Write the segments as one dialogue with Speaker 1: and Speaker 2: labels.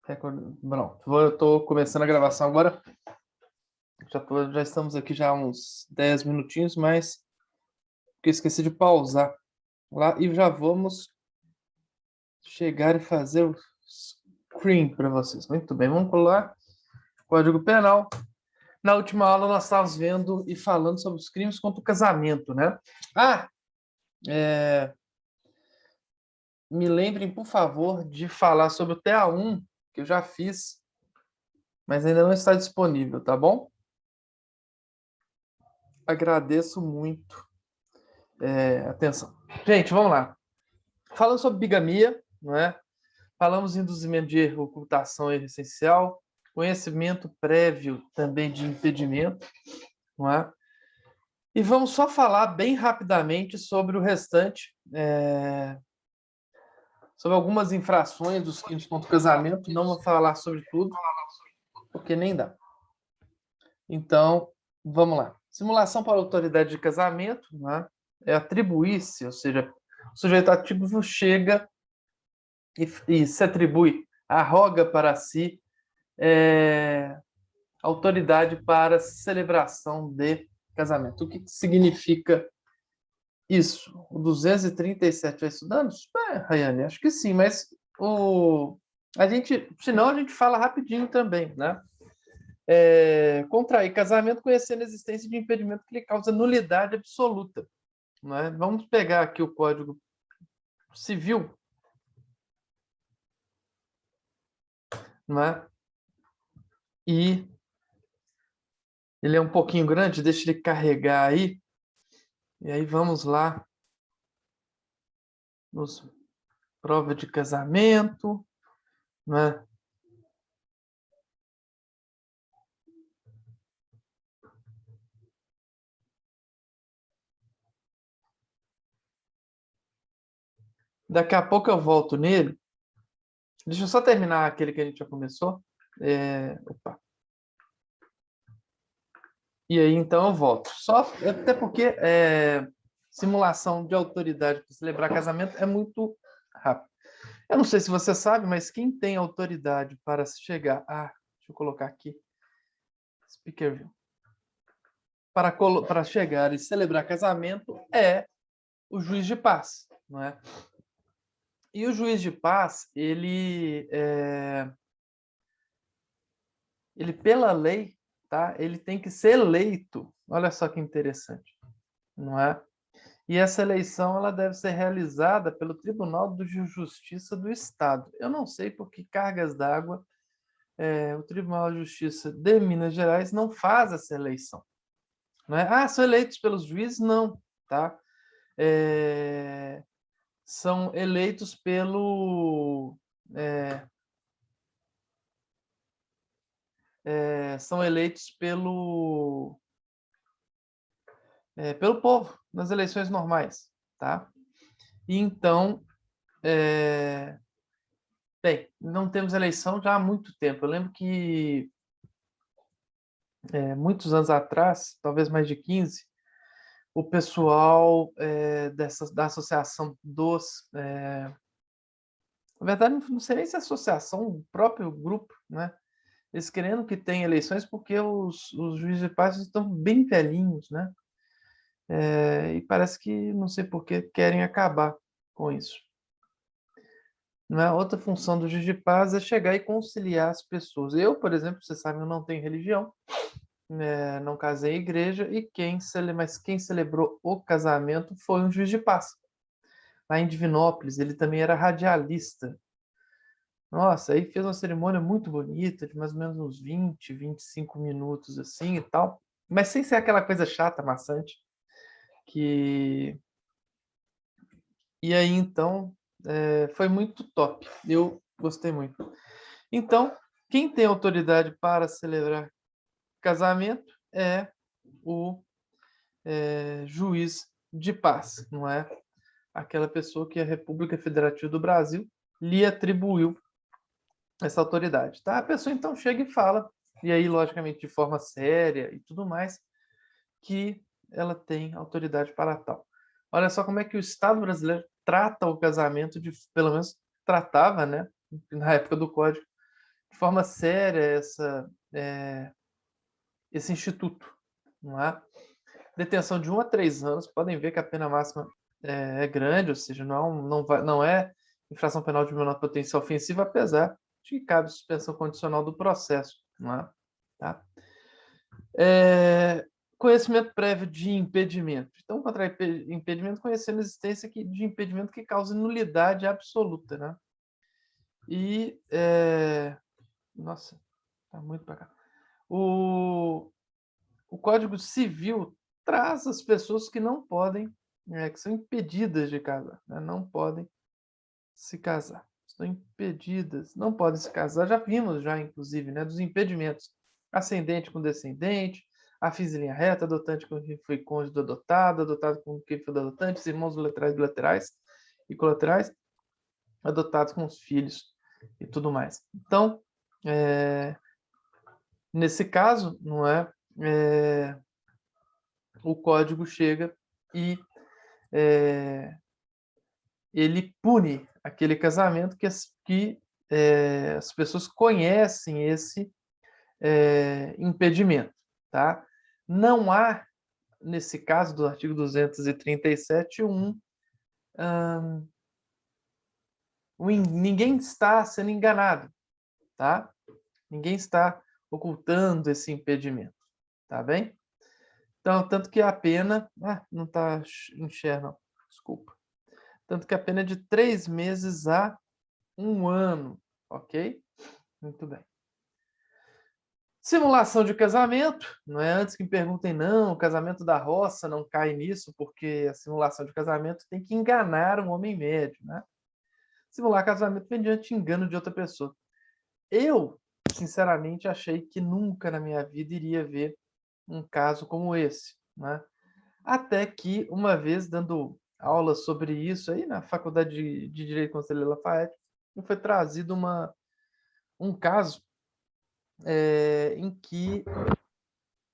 Speaker 1: Pronto, eu estou começando a gravação agora. Já estamos aqui já há uns 10 minutinhos, mas porque eu esqueci de pausar lá e já vamos chegar e fazer o screen para vocês. Muito bem, vamos pular Código Penal. Na última aula nós estávamos vendo e falando sobre os crimes contra o casamento, né? Me lembrem, por favor, de falar sobre o TA1, que eu já fiz, mas ainda não está disponível, tá bom? Agradeço muito. Atenção. Gente, vamos lá. Falando sobre bigamia, não é? Falamos em induzimento de erro, ocultação, erro essencial, conhecimento prévio também de impedimento, não é? E vamos só falar bem rapidamente sobre o restante, sobre algumas infrações dos crimes contra o casamento. Não vou falar sobre tudo, porque nem dá. Então, vamos lá. Simulação para autoridade de casamento, não é? É atribuir-se, ou seja, o sujeito ativo chega e se atribui, arroga para si autoridade para celebração de casamento. O que significa isso? O 237 vai estudando? Rayane, acho que sim, mas senão a gente fala rapidinho também, né? Contrair casamento conhecendo a existência de impedimento que lhe causa nulidade absoluta. Né? Vamos pegar aqui o Código Civil, né? E ele é um pouquinho grande, deixa ele carregar aí. E aí vamos lá nos prova de casamento, né? Daqui a pouco eu volto nele. Deixa eu só terminar aquele que a gente já começou. Opa. E aí, então, eu volto. Só, até porque simulação de autoridade para celebrar casamento é muito rápido. Eu não sei se você sabe, mas quem tem autoridade para chegar... deixa eu colocar aqui. Speaker view. Para chegar e celebrar casamento é o juiz de paz, não é? E o juiz de paz, ele pela lei, tá? Ele tem que ser eleito. Olha só que interessante, não é? E essa eleição ela deve ser realizada pelo Tribunal de Justiça do Estado. Eu não sei por que cargas d'água o Tribunal de Justiça de Minas Gerais não faz essa eleição. Não é? São eleitos pelos juízes? Não, tá? São eleitos pelo... são eleitos pelo povo, nas eleições normais, tá? E então, bem, não temos eleição já há muito tempo. Eu lembro que muitos anos atrás, talvez mais de 15, o pessoal da associação dos... na verdade, não sei nem se é associação, o próprio grupo, né? Eles querendo que tenha eleições porque os juízes de paz estão bem velhinhos, né? E parece que, não sei por que, querem acabar com isso. Não é? Outra função do juiz de paz é chegar e conciliar as pessoas. Eu, por exemplo, você sabe, eu não tenho religião, não casei em igreja, mas quem celebrou o casamento foi um juiz de paz. Lá em Divinópolis, ele também era radialista. Nossa, aí fez uma cerimônia muito bonita, de mais ou menos uns 20, 25 minutos assim e tal, mas sem ser aquela coisa chata, maçante, que... E aí, então, foi muito top. Eu gostei muito. Então, quem tem autoridade para celebrar casamento é o juiz de paz, não é? Aquela pessoa que a República Federativa do Brasil lhe atribuiu essa autoridade, tá? A pessoa, então, chega e fala, e aí, logicamente, de forma séria e tudo mais, que ela tem autoridade para tal. Olha só como é que o Estado brasileiro trata o casamento, pelo menos tratava, né, na época do Código, de forma séria esse instituto, não é? Detenção de 1 a 3 anos, podem ver que a pena máxima é grande, ou seja, não é infração penal de menor potencial ofensiva, apesar de que cabe suspensão condicional do processo, não é? Tá? Conhecimento prévio de impedimento. Então, contra impedimento, conhecendo a existência de impedimento que cause nulidade absoluta, né? E, nossa, tá muito para cá. O Código Civil traz as pessoas que não podem, que são impedidas de casar, né? Não podem se casar. Estão impedidas, não podem se casar. Já vimos, inclusive, né, dos impedimentos. Ascendente com descendente, afins em linha reta, adotante com quem foi cônjuge do adotado, adotado com quem foi do adotante, irmãos bilaterais e colaterais, adotados com os filhos e tudo mais. Então, nesse caso, não é, o código chega e ele pune aquele casamento que as pessoas conhecem esse impedimento, tá? Não há, nesse caso do artigo 237, ninguém está sendo enganado, tá? Ninguém está ocultando esse impedimento, tá bem? Então, tanto que a pena... não está em share, não. Desculpa. Tanto que a pena é de 3 meses a 1 ano, ok? Muito bem. Simulação de casamento, não é? Antes que me perguntem, não, o casamento da roça não cai nisso, porque a simulação de casamento tem que enganar um homem médio, né? Simular casamento mediante engano de outra pessoa. Eu, sinceramente, achei que nunca na minha vida iria ver um caso como esse, né? Até que, uma vez, dando aula sobre isso aí na Faculdade de Direito Conselheiro Lafayette, foi trazido um caso em que,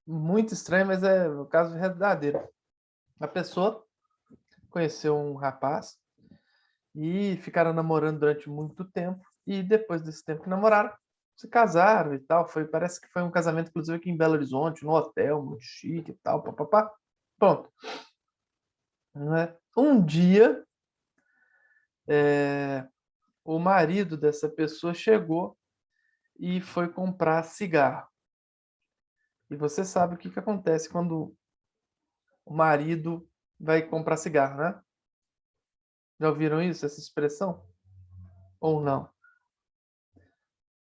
Speaker 1: muito estranho, mas é um caso verdadeiro. A pessoa conheceu um rapaz e ficaram namorando durante muito tempo, e depois desse tempo que namoraram, se casaram e tal. Parece que foi um casamento, inclusive, aqui em Belo Horizonte, no hotel, muito chique e tal, papapá. Pronto. Um dia, o marido dessa pessoa chegou e foi comprar cigarro. E você sabe o que acontece quando o marido vai comprar cigarro, né? Já ouviram isso, essa expressão? Ou não?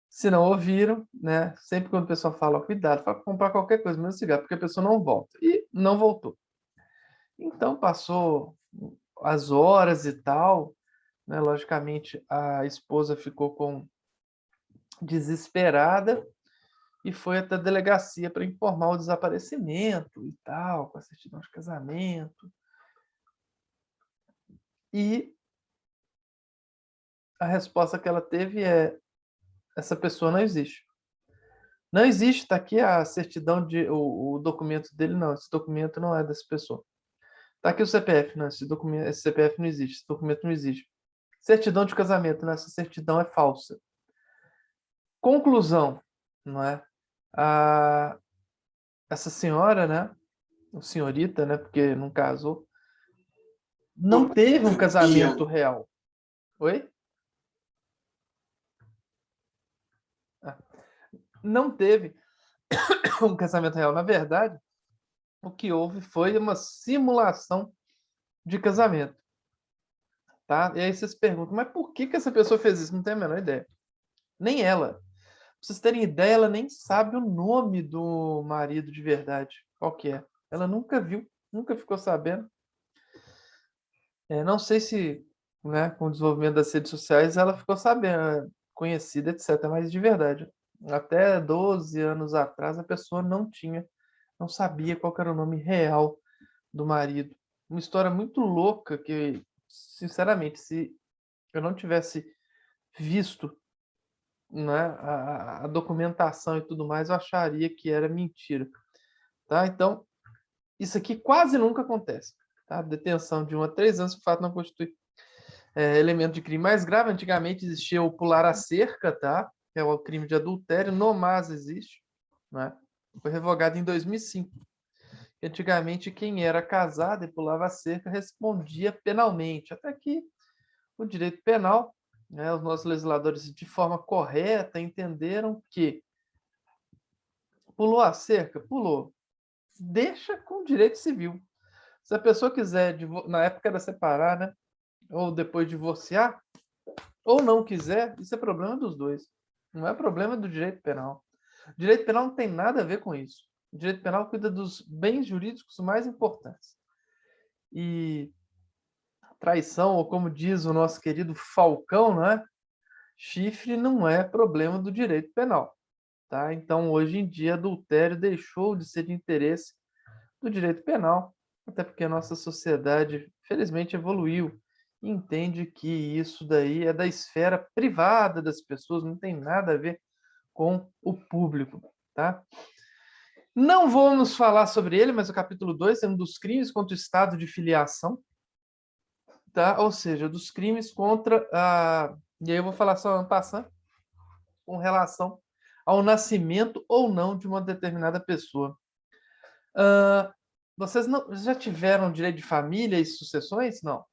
Speaker 1: Se não ouviram, né? Sempre quando o pessoal fala, cuidado, para comprar qualquer coisa, menos cigarro, porque a pessoa não volta. E não voltou. Então, passou as horas e tal, né? Logicamente, a esposa ficou desesperada e foi até a delegacia para informar o desaparecimento e tal, com a certidão de casamento. E a resposta que ela teve é: essa pessoa não existe. Não existe, está aqui a certidão, o documento dele, não, esse documento não é dessa pessoa. Está aqui o CPF, não, esse CPF não existe, esse documento não existe. Certidão de casamento, né, essa certidão é falsa. Conclusão, não é? Essa senhora, né, ou senhorita, né, porque não casou, não teve um casamento real. Oi? Não teve um casamento real. Na verdade, o que houve foi uma simulação de casamento. Tá? E aí vocês perguntam, mas por que essa pessoa fez isso? Não tenho a menor ideia. Nem ela. Pra vocês terem ideia, ela nem sabe o nome do marido de verdade. Qual que é? Ela nunca viu, nunca ficou sabendo. Não sei se, né, com o desenvolvimento das redes sociais, ela ficou sabendo, conhecida, etc. Mas de verdade, até 12 anos atrás, a pessoa não sabia qual era o nome real do marido. Uma história muito louca que, sinceramente, se eu não tivesse visto, né, a documentação e tudo mais, eu acharia que era mentira. Tá? Então, isso aqui quase nunca acontece. Tá? Detenção de 1 a 3 anos, o fato não constitui elemento de crime mais grave. Antigamente existia o pular a cerca, tá? que é o crime de adultério, no mas existe, né? Foi revogado em 2005. Antigamente, quem era casado e pulava a cerca respondia penalmente, até que o direito penal, né, os nossos legisladores, de forma correta, entenderam que pulou a cerca, pulou, deixa com o direito civil. Se a pessoa quiser, na época era separar, né, ou depois divorciar, ou não quiser, isso é problema dos dois. Não é problema do direito penal. O direito penal não tem nada a ver com isso. O direito penal cuida dos bens jurídicos mais importantes. E traição, ou como diz o nosso querido Falcão, não é? Chifre não é problema do direito penal. Tá? Então, hoje em dia, adultério deixou de ser de interesse do direito penal, até porque a nossa sociedade, felizmente, evoluiu e entende que isso daí é da esfera privada das pessoas, não tem nada a ver com o público. Tá? Não vamos falar sobre ele, mas o capítulo 2 é um dos crimes contra o estado de filiação, tá? Ou seja, dos crimes contra a... E aí eu vou falar só passando com relação ao nascimento ou não de uma determinada pessoa. Vocês não, já tiveram direito de família e sucessões? Não.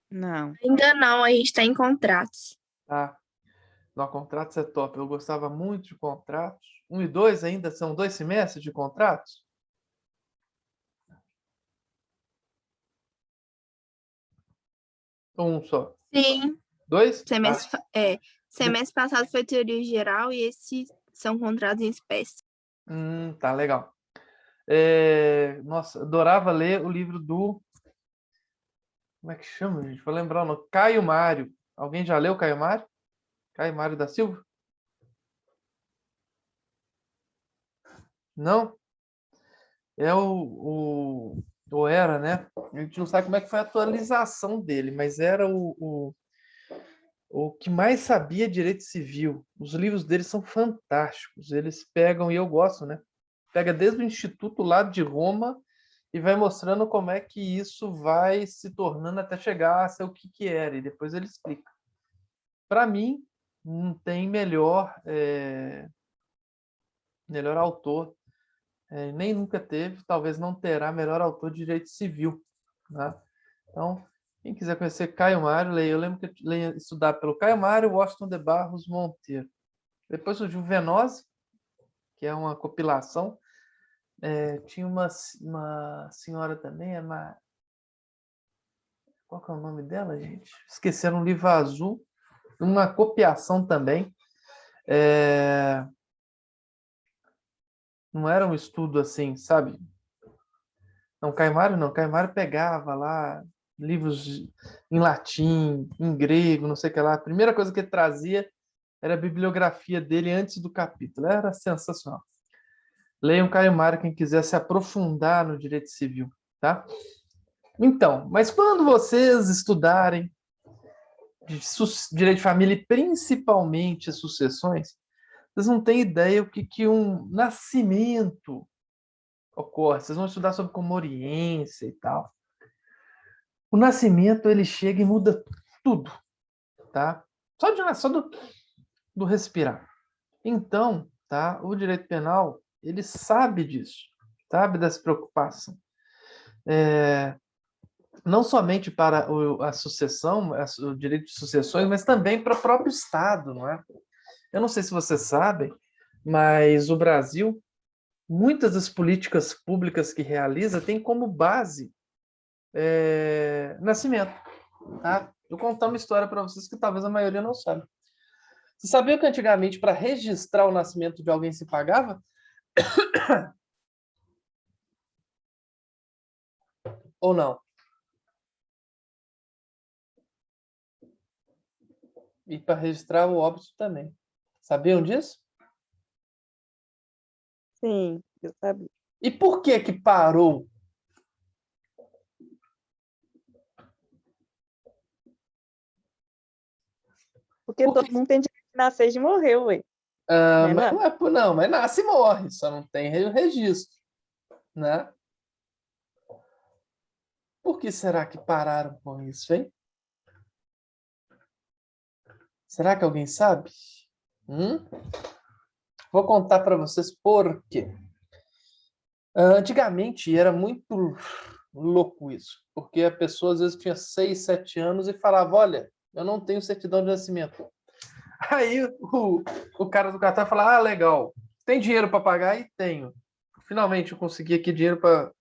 Speaker 2: Não.
Speaker 3: Ainda não, a gente está em contratos.
Speaker 1: Tá. Não, contratos é top. Eu gostava muito de contratos. 1 e 2 ainda são 2 semestres de contratos? Ou um só?
Speaker 3: Sim.
Speaker 1: 2?
Speaker 3: Semestre passado foi teoria geral e esses são contratos em espécie.
Speaker 1: Tá legal. Nossa, adorava ler o livro do... Como é que chama, gente? Vou lembrar o nome. Caio Mário. Alguém já leu Caio Mário? Caio Mário da Silva? Não? É ou era, né? A gente não sabe como é que foi a atualização dele, mas era o que mais sabia direito civil. Os livros dele são fantásticos. Eles pegam, e eu gosto, né? Pega desde o Instituto lá de Roma e vai mostrando como é que isso vai se tornando até chegar a ser o que era. E depois ele explica. Para mim, não tem melhor autor. Nem nunca teve, talvez não terá melhor autor de direito civil. Né? Então, quem quiser conhecer Caio Mário, leia. Eu lembro que eu ia estudar pelo Caio Mário e Washington de Barros Monteiro. Depois surgiu Venose, que é uma compilação. Tinha uma senhora também, qual que é o nome dela, gente? Esqueceram um livro azul, uma copiação também. Não era um estudo assim, sabe? Não, Caio Mário não. Caio Mário pegava lá livros em latim, em grego, não sei o que lá. A primeira coisa que ele trazia era a bibliografia dele antes do capítulo. Era sensacional. Leiam Caio Mário quem quiser se aprofundar no direito civil, tá? Então, mas quando vocês estudarem direito de família e principalmente sucessões, vocês não têm ideia o que um nascimento ocorre. Vocês vão estudar sobre comoriência e tal. O nascimento, ele chega e muda tudo, tá? Só do respirar. Então, tá? O direito penal, ele sabe disso, sabe dessa preocupação. Não somente para a sucessão, o direito de sucessões, mas também para o próprio Estado, não é? Eu não sei se vocês sabem, mas o Brasil, muitas das políticas públicas que realiza têm como base nascimento. Tá? Vou contar uma história para vocês que talvez a maioria não saiba. Você sabia que antigamente, para registrar o nascimento de alguém, se pagava? Ou não? E para registrar o óbito também. Sabiam disso?
Speaker 2: Sim, eu sabia.
Speaker 1: E por que parou?
Speaker 2: Porque todo mundo tem direito de nascer e de morrer, ué.
Speaker 1: Mas não, mas nasce e morre, só não tem registro, né? Por que será que pararam com isso, hein? Será que alguém sabe? Vou contar para vocês por quê. Antigamente era muito louco isso, porque a pessoa às vezes tinha 6, 7 anos e falava, olha, eu não tenho certidão de nascimento. Aí o cara do cartão fala, legal, tem dinheiro para pagar? E tenho. Finalmente eu consegui aqui dinheiro para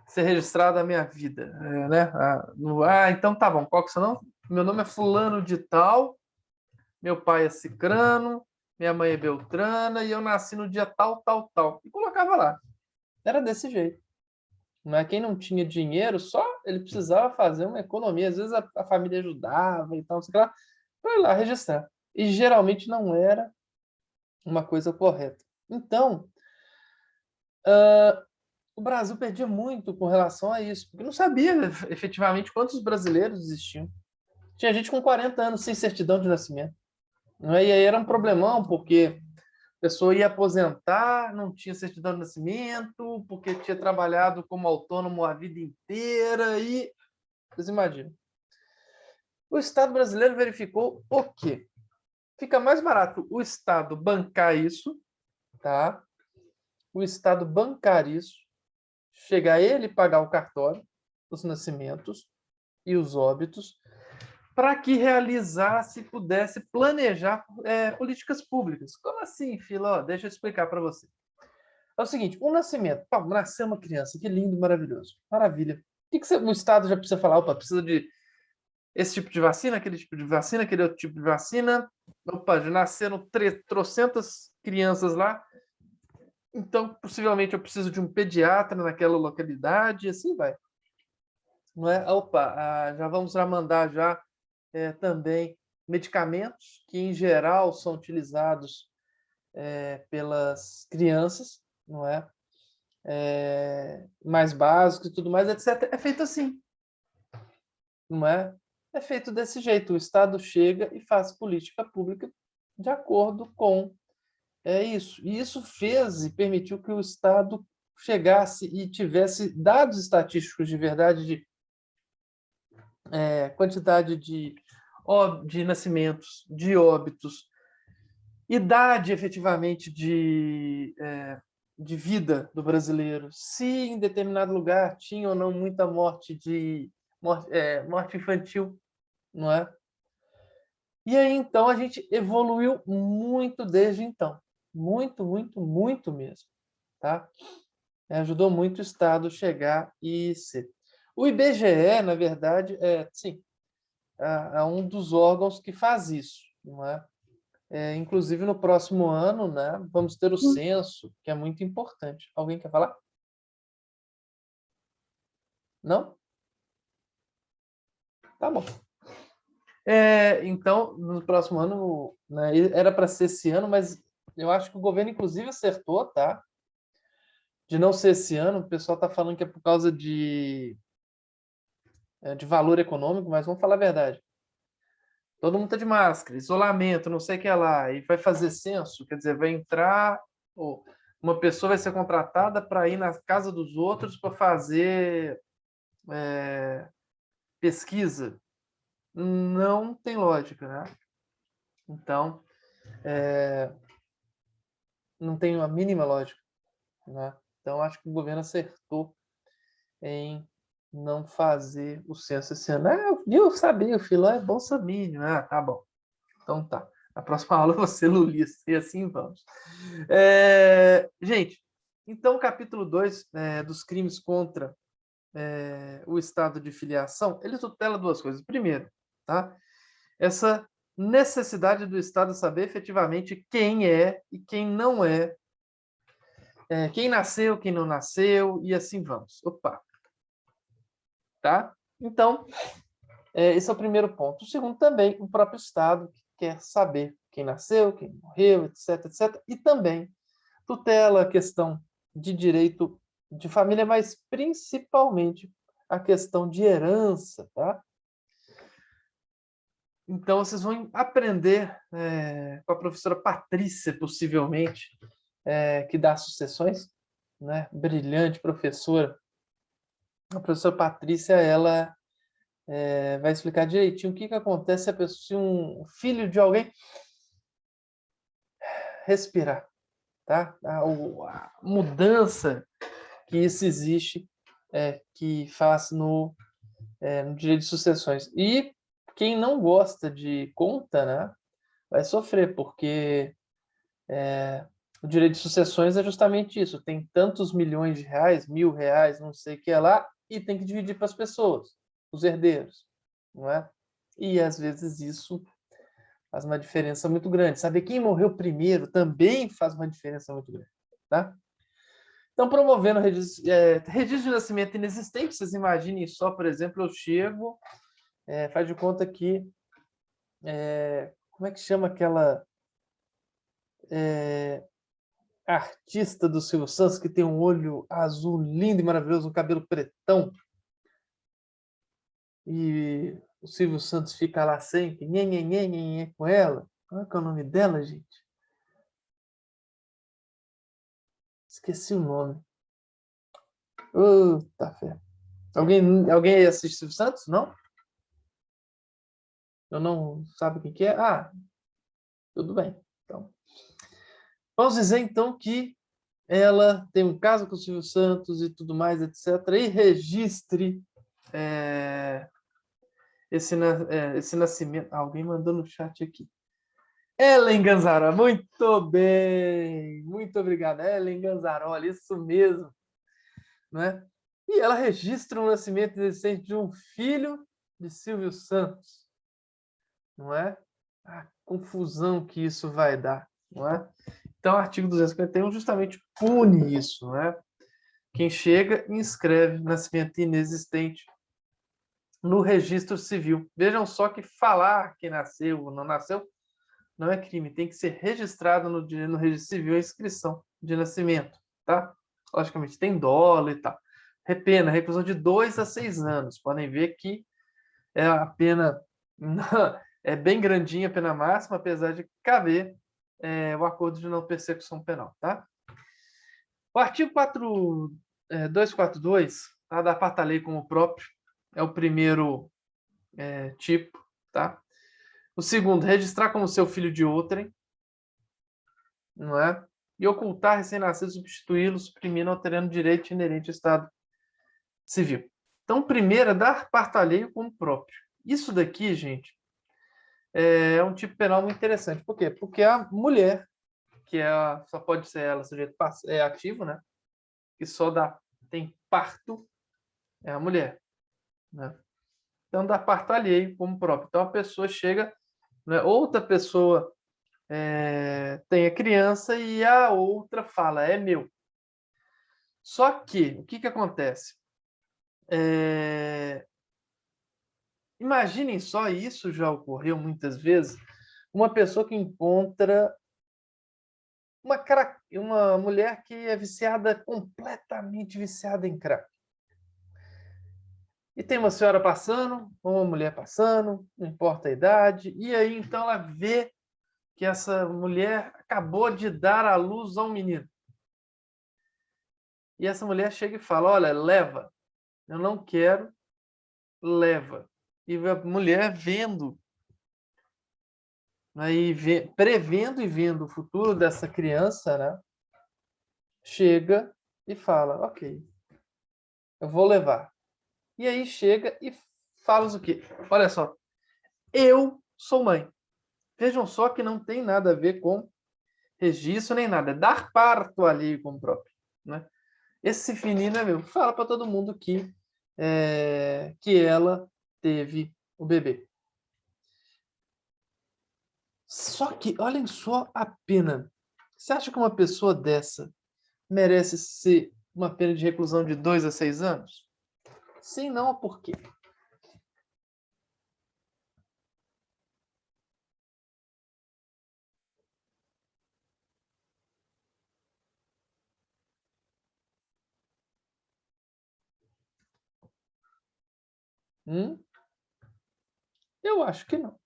Speaker 1: ser registrado a minha vida, né? Então tá bom, qual que é o seu nome? Meu nome é fulano de tal, meu pai é cicrano, minha mãe é beltrana e eu nasci no dia tal, tal, tal. E colocava lá. Era desse jeito. Não é? Quem não tinha dinheiro, só ele precisava fazer uma economia. Às vezes a família ajudava e tal, sei lá, para ir lá registrar. E geralmente não era uma coisa correta. Então, o Brasil perdia muito com relação a isso, porque não sabia efetivamente quantos brasileiros existiam. Tinha gente com 40 anos sem certidão de nascimento. Não é? E aí era um problemão, porque a pessoa ia aposentar, não tinha certidão de nascimento, porque tinha trabalhado como autônomo a vida inteira e... Vocês imaginam. O Estado brasileiro verificou o quê? Fica mais barato o Estado bancar isso, tá? O Estado bancar isso, chegar ele pagar o cartório, os nascimentos e os óbitos, para que realizasse, pudesse planejar políticas públicas. Como assim, Fila? Deixa eu explicar para você. É o seguinte, um nascimento, nasceu uma criança, que lindo, maravilhoso, maravilha. O que o Estado já precisa falar? Opa, precisa de esse tipo de vacina, aquele tipo de vacina, aquele outro tipo de vacina. Opa, já nasceram trocentas crianças lá, então possivelmente eu preciso de um pediatra naquela localidade, e assim vai. Não é? Opa, já vamos mandar já também medicamentos que em geral são utilizados pelas crianças, não é? Mais básicos e tudo mais, etc. É feito assim, não é? É feito desse jeito. O Estado chega e faz política pública de acordo com isso. E isso fez e permitiu que o Estado chegasse e tivesse dados estatísticos de verdade de quantidade de nascimentos, de óbitos, idade efetivamente de vida do brasileiro, se em determinado lugar tinha ou não muita morte infantil, não é? E aí, então, a gente evoluiu muito desde então. Muito, muito, muito mesmo. Tá? Ajudou muito o Estado chegar e ser. O IBGE, na verdade, sim, é um dos órgãos que faz isso. Não é? Inclusive, no próximo ano, né, vamos ter o censo, que é muito importante. Alguém quer falar? Não? Tá bom. Então, no próximo ano, né, era para ser esse ano, mas eu acho que o governo, inclusive, acertou, tá? De não ser esse ano. O pessoal está falando que é por causa de valor econômico, mas vamos falar a verdade. Todo mundo está de máscara, isolamento, não sei o que lá, e vai fazer censo, quer dizer, vai entrar, uma pessoa vai ser contratada para ir na casa dos outros para fazer pesquisa. Não tem lógica, né? Então, não tem a mínima lógica, né? Então, acho que o governo acertou em não fazer o censo esse ano. Eu sabia, o filó é bolsominion. Tá bom. Então tá. Na próxima aula você lulista, e assim vamos. Gente, então o capítulo 2 dos crimes contra o estado de filiação, ele tutela duas coisas. Primeiro, tá? Essa necessidade do Estado saber efetivamente quem é e quem não é, quem nasceu, quem não nasceu, e assim vamos. Opa! Tá? Então, esse é o primeiro ponto. O segundo também, o próprio Estado que quer saber quem nasceu, quem morreu, etc, etc. E também tutela a questão de direito de família, mas principalmente a questão de herança, tá? Então, vocês vão aprender com a professora Patrícia, possivelmente, que dá sucessões, né? Brilhante professora. A professora Patrícia, ela vai explicar direitinho o que acontece se um filho de alguém respirar, tá? A mudança que isso existe, que faz no direito de sucessões. E quem não gosta de conta, né, vai sofrer, porque o direito de sucessões é justamente isso. Tem tantos milhões de reais, R$ 1.000, não sei o que é lá, e tem que dividir para as pessoas, os herdeiros, não é? E às vezes isso faz uma diferença muito grande. Saber quem morreu primeiro também faz uma diferença muito grande, tá? Então, promovendo registro de nascimento inexistente, vocês imaginem só, por exemplo, eu chego, faz de conta que, como é que chama aquela artista do Silvio Santos que tem um olho azul lindo e maravilhoso, um cabelo pretão, e o Silvio Santos fica lá sempre, nhe, com ela. Qual é que é o nome dela, gente? Esqueci o nome. Tá fé. Alguém assiste Silvio Santos? Não? Eu não sabe quem que é? Ah, tudo bem. Então, vamos dizer então que ela tem um caso com o Silvio Santos e tudo mais, etc. E registre esse nascimento. Alguém mandou no chat aqui. Ellen Ganzaroli, muito bem, muito obrigado, Ellen Ganzaroli, isso mesmo, né? E ela registra o nascimento recente de um filho de Silvio Santos, não é? A confusão que isso vai dar, não é? Então, o artigo 251 justamente pune isso, não é? Quem chega e inscreve nascimento inexistente no registro civil. Vejam só que falar que nasceu ou não nasceu não é crime, tem que ser registrado no registro civil a inscrição de nascimento, tá? Logicamente, tem dolo e tal. Pena, reclusão de 2 a 6 anos. Podem ver que a pena é bem grandinha, a pena máxima, apesar de caber o acordo de não persecução penal, tá? O artigo 242, tá, da Parta-Lei como próprio, é o primeiro tipo, tá? O segundo, registrar como seu filho de outrem, não é? E ocultar recém-nascido, substituí-lo, suprimindo, alterando direito inerente ao Estado civil. Então, primeiro é dar parto alheio como próprio. Isso daqui, gente, é um tipo penal muito interessante. Por quê? Porque a mulher, que só pode ser ela sujeito ativo, né? Que só tem parto, é a mulher, né? Então, dá parto alheio como próprio. Então, a pessoa chega, né, outra pessoa tem a criança e a outra fala, é meu. Só que, o que acontece? Imaginem só, isso já ocorreu muitas vezes, uma pessoa que encontra uma mulher que é completamente viciada em crack. E tem uma senhora passando, uma mulher passando, não importa a idade, e aí então ela vê que essa mulher acabou de dar à luz a um menino. E essa mulher chega e fala, olha, leva, eu não quero, leva. E a mulher vendo, aí prevendo e vendo o futuro dessa criança, né, chega e fala, ok, eu vou levar. E aí chega e fala o quê? Olha só, eu sou mãe. Vejam só que não tem nada a ver com registro nem nada, é dar parto ali com o próprio, né? Esse menino é meu. Fala para todo mundo que ela teve o bebê. Só que, olhem só a pena. Você acha que uma pessoa dessa merece ser uma pena de reclusão de 2 a 6 anos? Sim, não, por quê? Eu acho que não.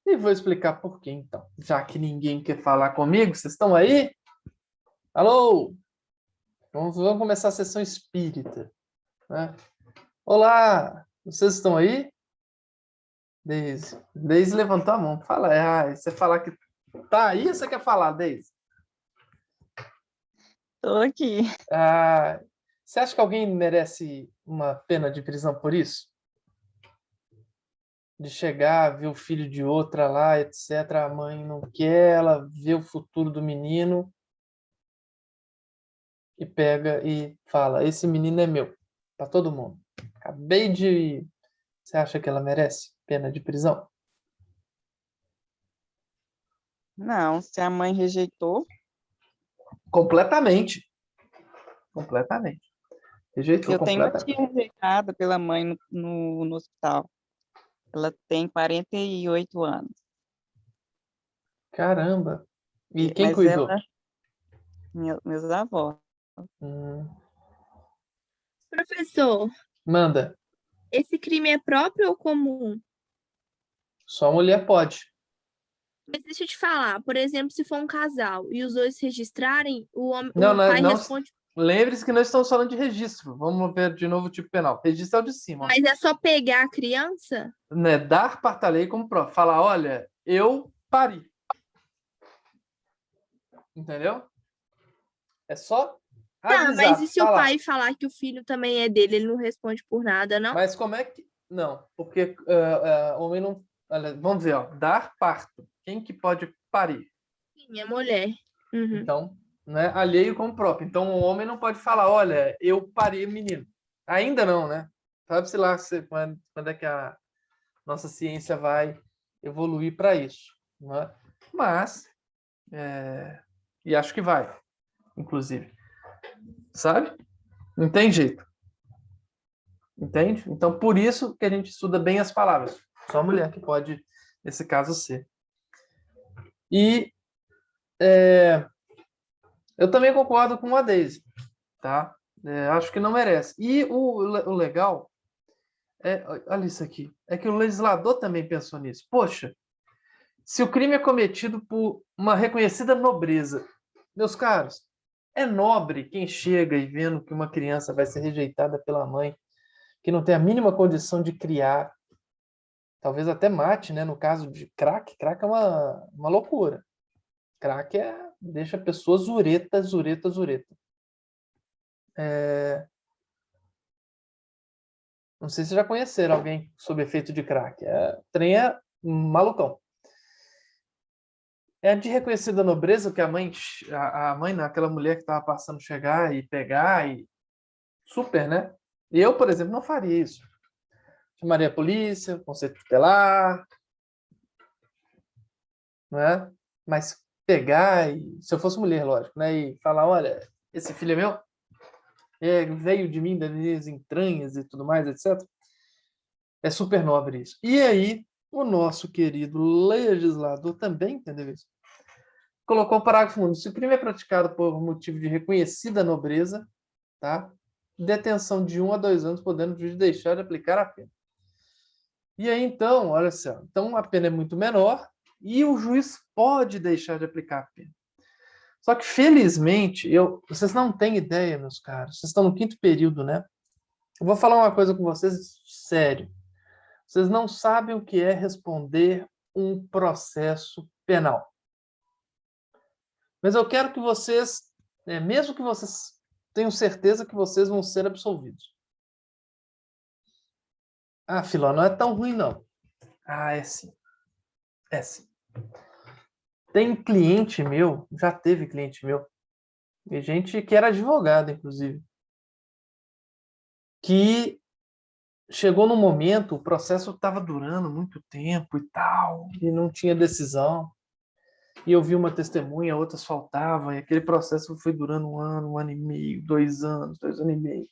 Speaker 1: E vou explicar por quê, então. Já que ninguém quer falar comigo, vocês estão aí? Alô? Vamos começar a sessão espírita, né? Olá! Vocês estão aí? Deise. Deise levantou a mão. Fala, você falar que tá aí ou você quer falar, Deise?
Speaker 2: Tô aqui.
Speaker 1: Ah, você acha que alguém merece uma pena de prisão por isso? De chegar, ver o filho de outra lá, etc. A mãe não quer, ela vê o futuro do menino e pega e fala: esse menino é meu, para todo mundo. Acabei de. Você acha que ela merece pena de prisão?
Speaker 2: Não, se a mãe rejeitou,
Speaker 1: Completamente. Completamente. Rejeitou
Speaker 2: eu tenho uma
Speaker 1: completamente.
Speaker 2: tia rejeitada pela mãe no hospital. Ela tem 48 anos.
Speaker 1: Caramba. E quem
Speaker 2: Mas
Speaker 1: cuidou?
Speaker 2: ela, meus avós.
Speaker 1: Hum,
Speaker 3: Professor,
Speaker 1: manda.
Speaker 3: esse crime é próprio ou comum?
Speaker 1: Só mulher pode.
Speaker 3: Mas deixa eu te falar, por exemplo, se for um casal e os dois registrarem,
Speaker 1: Não,
Speaker 3: o pai
Speaker 1: não.
Speaker 3: responde,
Speaker 1: Lembre-se que nós estamos falando de registro. Vamos ver de novo o tipo penal. Registro é o de cima. Ó.
Speaker 3: mas é só pegar a criança?
Speaker 1: Né? Dar parte da lei como prova. Falar, olha, eu pari. Entendeu? É só
Speaker 3: Tá, mas e
Speaker 1: avisar,
Speaker 3: se o
Speaker 1: falar.
Speaker 3: pai falar que o filho também é dele, ele não responde por nada, não?
Speaker 1: Mas como é que. Não, porque homem não. Olha, vamos ver, ó. Dar parto. Quem que pode parir?
Speaker 3: Sim, é mulher. Uhum.
Speaker 1: Então, né, alheio com o próprio. Então, o homem não pode falar, olha, eu parei menino. Ainda não, né? Sabe-se lá quando é que a nossa ciência vai evoluir para isso. Né? Mas, e acho que vai, inclusive. Sabe? Não tem jeito. Entende? Então, por isso que a gente estuda bem as palavras. Só a mulher que pode, nesse caso, ser. E eu também concordo com a Daisy, tá? Acho que não merece. E o legal olha isso aqui, é que o legislador também pensou nisso. Poxa, se o crime é cometido por uma reconhecida nobreza, meus caros, é nobre quem chega e vendo que uma criança vai ser rejeitada pela mãe, que não tem a mínima condição de criar, talvez até mate, né? No caso de crack é uma loucura. Crack deixa a pessoa zureta, zureta, zureta. Não sei se já conheceram alguém sob efeito de crack. Trem é malucão. É de reconhecida nobreza que a mãe, aquela mulher que estava passando, chegar e pegar, e super, né? E eu, por exemplo, não faria isso. Chamaria a polícia, conselho tutelar, né? Mas pegar, se eu fosse mulher, lógico, né? E falar, olha, esse filho é meu, veio de mim, das minhas entranhas e tudo mais, etc. É super nobre isso. E aí, o nosso querido legislador também entendeu isso. Colocou o parágrafo único. Se o crime é praticado por motivo de reconhecida nobreza, tá? Detenção de 1 a 2 anos, podendo o juiz deixar de aplicar a pena. E aí, então, olha só, então a pena é muito menor e o juiz pode deixar de aplicar a pena. Só que, felizmente, vocês não têm ideia, meus caros, vocês estão no 5º período, né? Eu vou falar uma coisa com vocês sério. Vocês não sabem o que é responder um processo penal. Mas eu quero que vocês, mesmo que vocês tenham certeza que vocês vão ser absolvidos. Ah, Filó, não é tão ruim, não. Ah, é sim. É sim. Tem cliente meu, já teve cliente meu, e gente que era advogado, inclusive, que chegou num momento, o processo estava durando muito tempo e tal, e não tinha decisão. E eu vi uma testemunha, outras faltavam, e aquele processo foi durando 1 ano e meio, 2 anos, 2 anos e meio.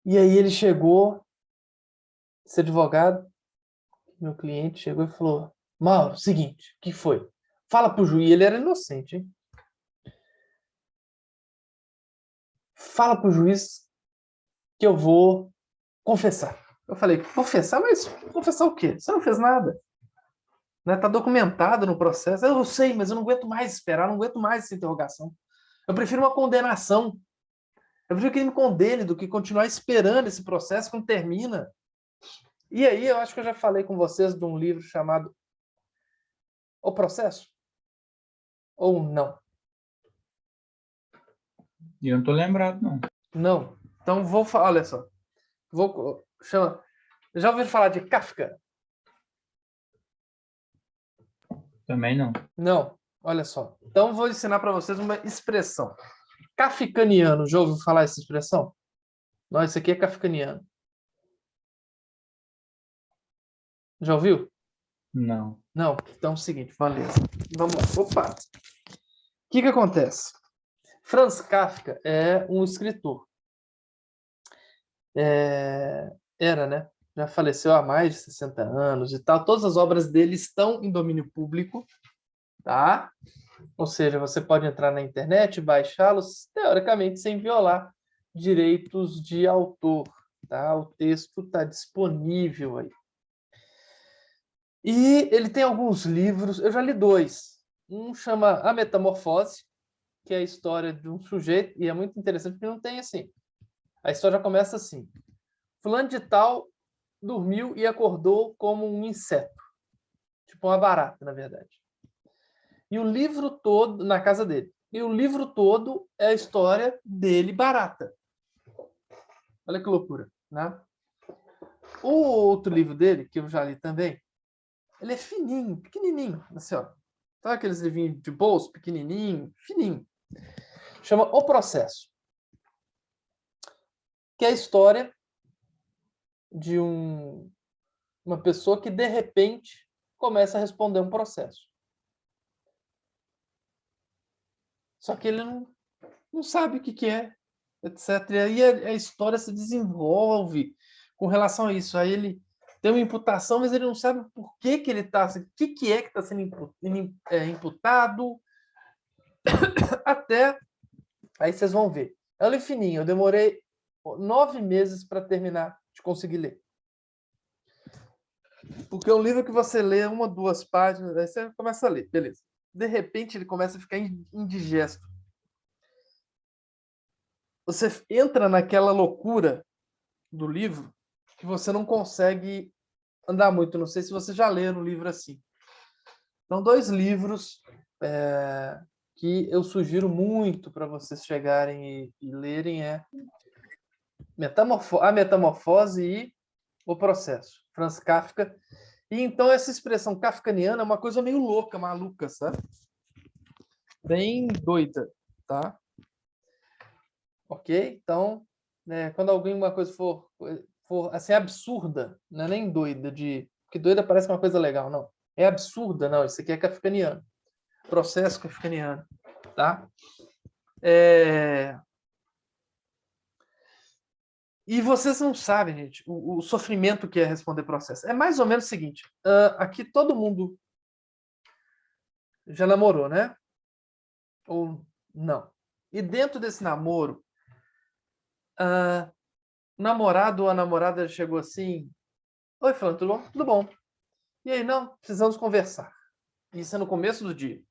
Speaker 1: E aí ele chegou, esse advogado, meu cliente chegou e falou: Mauro, seguinte, o que foi? Fala pro juiz, ele era inocente, hein? Fala pro juiz que eu vou confessar. Eu falei, confessar? Mas confessar o quê? Você não fez nada. Né? Tá documentado no processo. Eu sei, mas eu não aguento mais esperar, não aguento mais essa interrogação. Eu prefiro uma condenação. Eu prefiro que ele me condene do que continuar esperando esse processo que não termina. E aí, eu acho que eu já falei com vocês de um livro chamado O Processo? Ou não?
Speaker 4: E eu não tô lembrado, não.
Speaker 1: Não. Então, vou falar, olha só. Já ouviram falar de Kafka?
Speaker 4: Também não.
Speaker 1: Não. Olha só. Então, vou ensinar para vocês uma expressão. Kafkaniano. Já ouviu falar essa expressão? Não, isso aqui é kafkaniano. Já ouviu?
Speaker 4: Não.
Speaker 1: Não. Então é o seguinte, beleza. Vamos lá. Opa! O que acontece? Franz Kafka é um escritor. Era, né? Já faleceu há mais de 60 anos e tal. Todas as obras dele estão em domínio público, tá? Ou seja, você pode entrar na internet e baixá-los, teoricamente, sem violar direitos de autor, tá? O texto está disponível aí. E ele tem alguns livros, eu já li 2. Um chama A Metamorfose, que é a história de um sujeito, e é muito interessante porque não tem assim. A história já começa assim. Fulano de tal dormiu e acordou como um inseto. Tipo uma barata, na verdade. E o livro todo, na casa dele. E o livro todo é a história dele barata. Olha que loucura, né? O outro livro dele, que eu já li também, ele é fininho, pequenininho, assim, ó. Sabe aqueles livrinhos de bolso, pequenininho, fininho. Chama O Processo. Que é a história de uma pessoa que, de repente, começa a responder um processo. Só que ele não sabe o que é, etc. E aí a história se desenvolve com relação a isso. Aí ele tem uma imputação, mas ele não sabe por que ele está... O que é que está sendo imputado. Até... Aí vocês vão ver. É um livro fininho. Eu demorei 9 meses para terminar de conseguir ler. Porque é um livro que você lê 1 ou 2 páginas, aí você começa a ler, beleza. De repente ele começa a ficar indigesto. Você entra naquela loucura do livro que você não consegue andar muito. Não sei se você já leu um livro assim. Então, 2 livros que eu sugiro muito para vocês chegarem e lerem é A Metamorfose e O Processo, Franz Kafka. E então essa expressão kafkaniana é uma coisa meio louca, maluca, sabe? Bem doida, tá? Ok? Então, né, quando uma coisa for assim absurda, não é nem doida porque doida parece uma coisa legal, não. É absurda, não. Isso aqui é kafkaniano. Processo kafkaniano, tá? E vocês não sabem, gente, o sofrimento que é responder processo. É mais ou menos o seguinte: aqui todo mundo já namorou, né? Ou não? E dentro desse namoro, o namorado ou a namorada chegou assim: Oi, Fulano, tudo bom? Tudo bom. E aí, não, precisamos conversar. Isso é no começo do dia.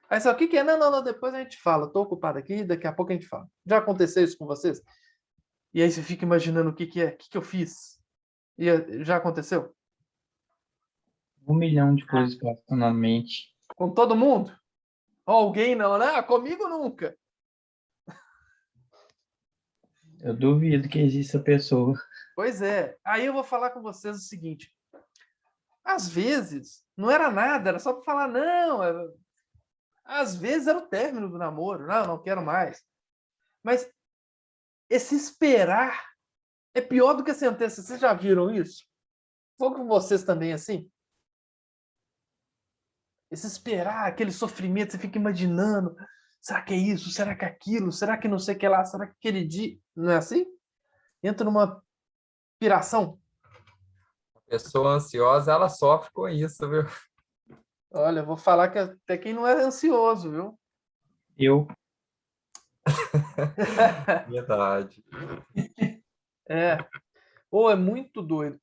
Speaker 1: Aí você, o que é? Não, depois a gente fala. Estou ocupado aqui, daqui a pouco a gente fala. Já aconteceu isso com vocês? E aí você fica imaginando o que é, o que eu fiz. E já aconteceu?
Speaker 4: 1 milhão de coisas passam na mente.
Speaker 1: Com todo mundo? Ou alguém não, né? Comigo nunca.
Speaker 4: Eu duvido que exista pessoa.
Speaker 1: Pois é. Aí eu vou falar com vocês o seguinte. Às vezes, não era nada, era só para falar, não. Às vezes era o término do namoro. Não quero mais. Mas esse esperar é pior do que a sentença. Vocês já viram isso? Foi com vocês também assim? Esse esperar, aquele sofrimento, você fica imaginando. Será que é isso? Será que é aquilo? Será que não sei o que lá? Será que aquele dia... Não é assim? Entra numa piração.
Speaker 5: A pessoa ansiosa, ela sofre com isso, viu?
Speaker 1: Olha, eu vou falar que até quem não é ansioso, viu?
Speaker 4: Eu,
Speaker 5: Verdade.
Speaker 1: Ou é muito doido.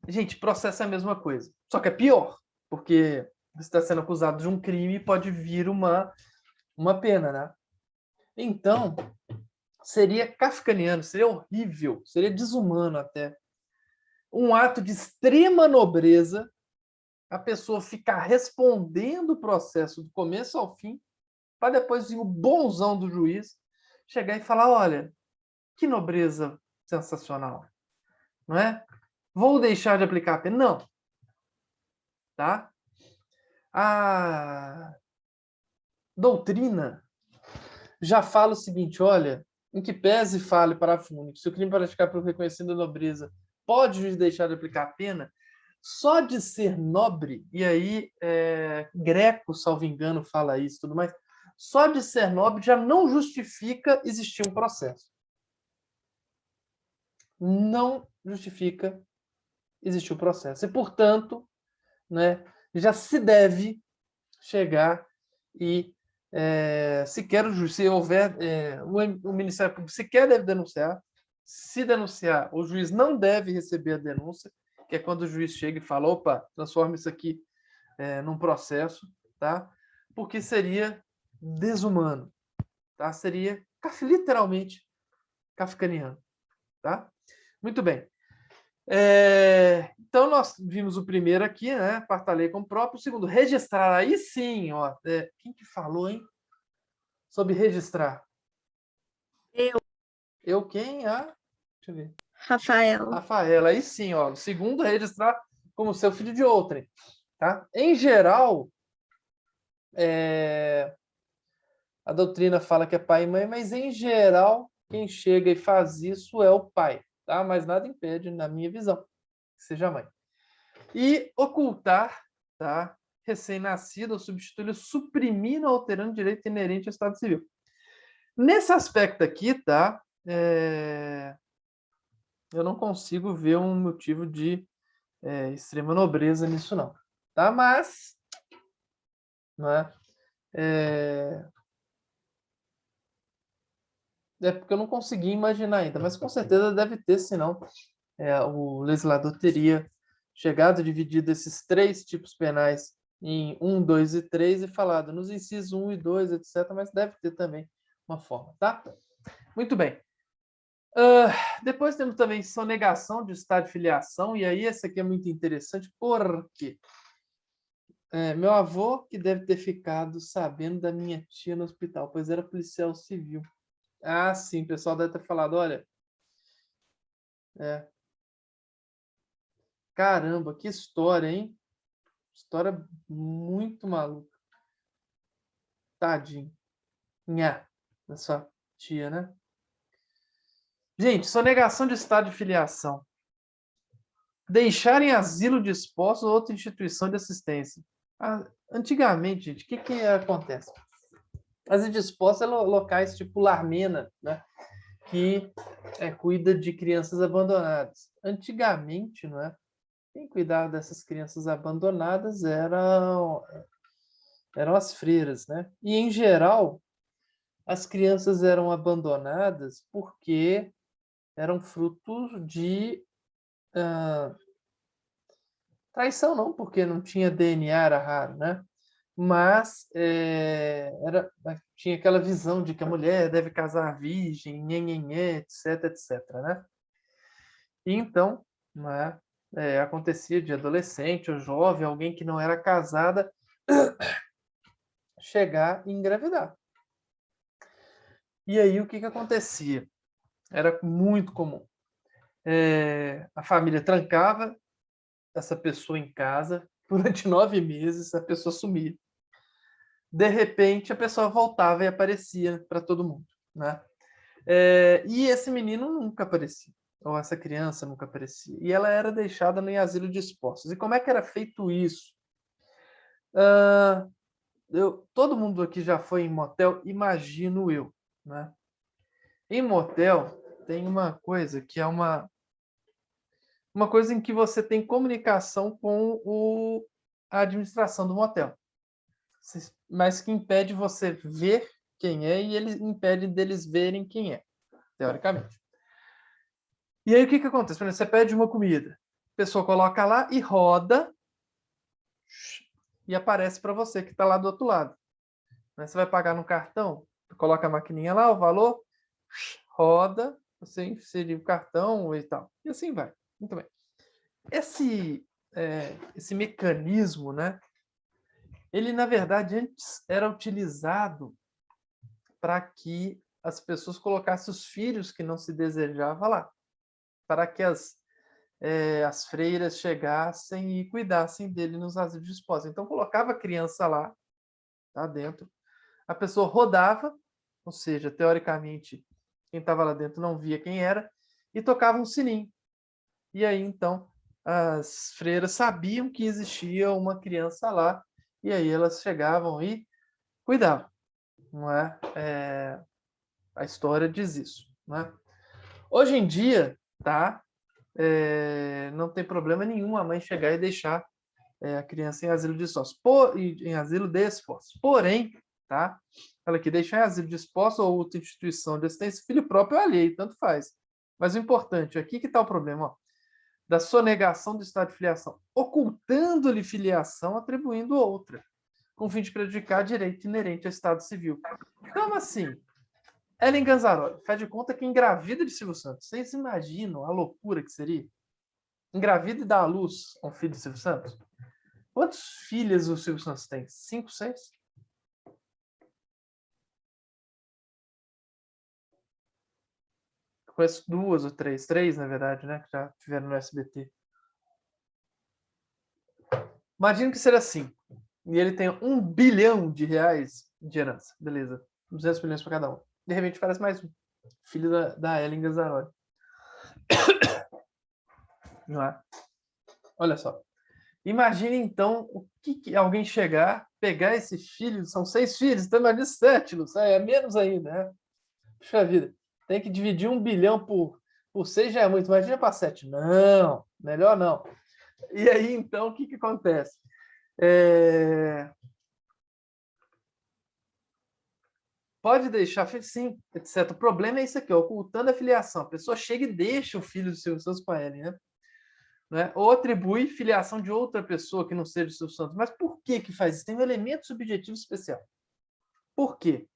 Speaker 1: Gente, processo é a mesma coisa. Só que é pior, porque você está sendo acusado de um crime e pode vir uma pena, né? Então, seria kafkaniano, seria horrível, seria desumano até. Um ato de extrema nobreza, a pessoa ficar respondendo o processo do começo ao fim, para depois vir o bonzão do juiz chegar e falar, olha, que nobreza sensacional, não é? Vou deixar de aplicar a pena? Não. Tá? A doutrina já fala o seguinte, olha, em que pese fale parágrafo único, se o crime praticado por reconhecida nobreza pode o juiz deixar de aplicar a pena, só de ser nobre, e aí Greco, salvo engano, fala isso e tudo mais, só de ser nobre já não justifica existir um processo. Não justifica existir um processo. E, portanto, né, já se deve chegar e se houver o Ministério Público sequer deve denunciar. Se denunciar, o juiz não deve receber a denúncia, que é quando o juiz chega e fala, opa, transforma isso aqui num processo, tá? Porque seria desumano, tá? Seria literalmente kafkaniano, tá? Muito bem. Então, nós vimos o primeiro aqui, né? Parta a lei como próprio. O segundo, registrar. Aí sim, ó. Quem que falou, hein? Sobre registrar. Eu quem? Deixa eu ver.
Speaker 3: Rafaela.
Speaker 1: Rafaela. Aí sim, ó. O segundo, registrar como seu filho de outrem. Tá? Em geral, a doutrina fala que é pai e mãe, mas em geral, quem chega e faz isso é o pai. Tá? Mas nada impede, na minha visão, que seja a mãe. E ocultar, tá? Recém-nascido ou substituí-lo, suprimindo ou alterando direito inerente ao Estado Civil. Nesse aspecto aqui, tá? Eu não consigo ver um motivo de extrema nobreza nisso, não. Tá? Mas, não é? É porque eu não consegui imaginar ainda, mas com certeza deve ter, senão o legislador teria chegado, dividido esses 3 tipos penais em 1, 2 e 3 e falado nos incisos 1 e 2, etc., mas deve ter também uma forma, tá? Muito bem. Depois temos também sonegação de estado de filiação, e aí esse aqui é muito interessante, porque meu avô que deve ter ficado sabendo da minha tia no hospital, pois era policial civil. Ah, sim, o pessoal deve ter falado, olha, caramba, que história, hein? História muito maluca. Tadinho. Nha, da sua tia, né? Gente, sonegação de estado de filiação. Deixar em asilo de esposos ou outra instituição de assistência. Antigamente, gente, o que acontece? Asilo de esposos é locais tipo Larmena, né? Que cuida de crianças abandonadas. Antigamente, não é? Quem cuidava dessas crianças abandonadas eram as freiras, né? E, em geral, as crianças eram abandonadas porque eram frutos de traição, não, porque não tinha DNA, era raro, né? Mas tinha aquela visão de que a mulher deve casar virgem, nhenhenhé, etc, etc, né? E então, né, acontecia de adolescente ou jovem, alguém que não era casada, chegar e engravidar. E aí o que acontecia? Era muito comum. A família trancava essa pessoa em casa durante 9 meses, a pessoa sumia. De repente, a pessoa voltava e aparecia para todo mundo, né? E esse menino nunca aparecia, ou essa criança nunca aparecia. E ela era deixada no asilo de esposos. E como é que era feito isso? Todo mundo aqui já foi em motel, imagino eu, né? Em motel, tem uma coisa que é uma coisa em que você tem comunicação com a administração do motel, mas que impede você ver quem é e ele impede deles verem quem é, teoricamente. E aí o que acontece? Por exemplo, você pede uma comida, a pessoa coloca lá e roda e aparece para você que está lá do outro lado. Você vai pagar no cartão, coloca a maquininha lá, o valor, roda, você inserir o cartão e tal. E assim vai. Muito bem. Esse mecanismo, né? Ele, na verdade, antes era utilizado para que as pessoas colocassem os filhos que não se desejava lá, para que as freiras chegassem e cuidassem dele nos asilos de esposa. Então, colocava a criança lá, tá dentro, a pessoa rodava, ou seja, teoricamente, quem estava lá dentro não via quem era, e tocava um sininho. E aí, então, as freiras sabiam que existia uma criança lá, e aí elas chegavam e cuidavam. Não é? A história diz isso. Né? Hoje em dia, tá? Não tem problema nenhum a mãe chegar e deixar a criança em asilo de esposos, em asilo de esposos. Porém, tá? Olha aqui, deixar em asilo de esposos ou outra instituição de assistência, filho próprio ou alheio, tanto faz. Mas o importante, aqui que está o problema, ó, da sonegação do estado de filiação, ocultando-lhe filiação, atribuindo outra, com o fim de prejudicar direito inerente ao estado civil. Então, assim, Ellen Ganzaroli faz de conta que engravida de Silvio Santos. Vocês imaginam a loucura que seria? Engravida e dá à luz a um filho de Silvio Santos? Quantos filhos o Silvio Santos tem? 5, 6? Conheço 2 ou 3. 3, na verdade, né? Que já tiveram no SBT. Imagina que seja assim. E ele tem R$1 bilhão de herança. Beleza. 200 milhões para cada um. De repente parece mais um. Filho da Ellen Ganzaroli. Não é? Olha só. Imagine, então, o que alguém chegar, pegar esse filho, são 6 filhos, então imagina 7, é menos ainda, né? Puxa vida, tem que dividir 1 bilhão por 6 já é muito, imagina para 7. Não, melhor não. E aí, então, o que acontece? Pode deixar, sim, etc. O problema é isso aqui, ocultando a filiação. A pessoa chega e deixa o filho dos Silvio Santos para ele, né? Ou atribui filiação de outra pessoa que não seja o Silvio Santos. Mas por que faz isso? Tem um elemento subjetivo especial. Por quê?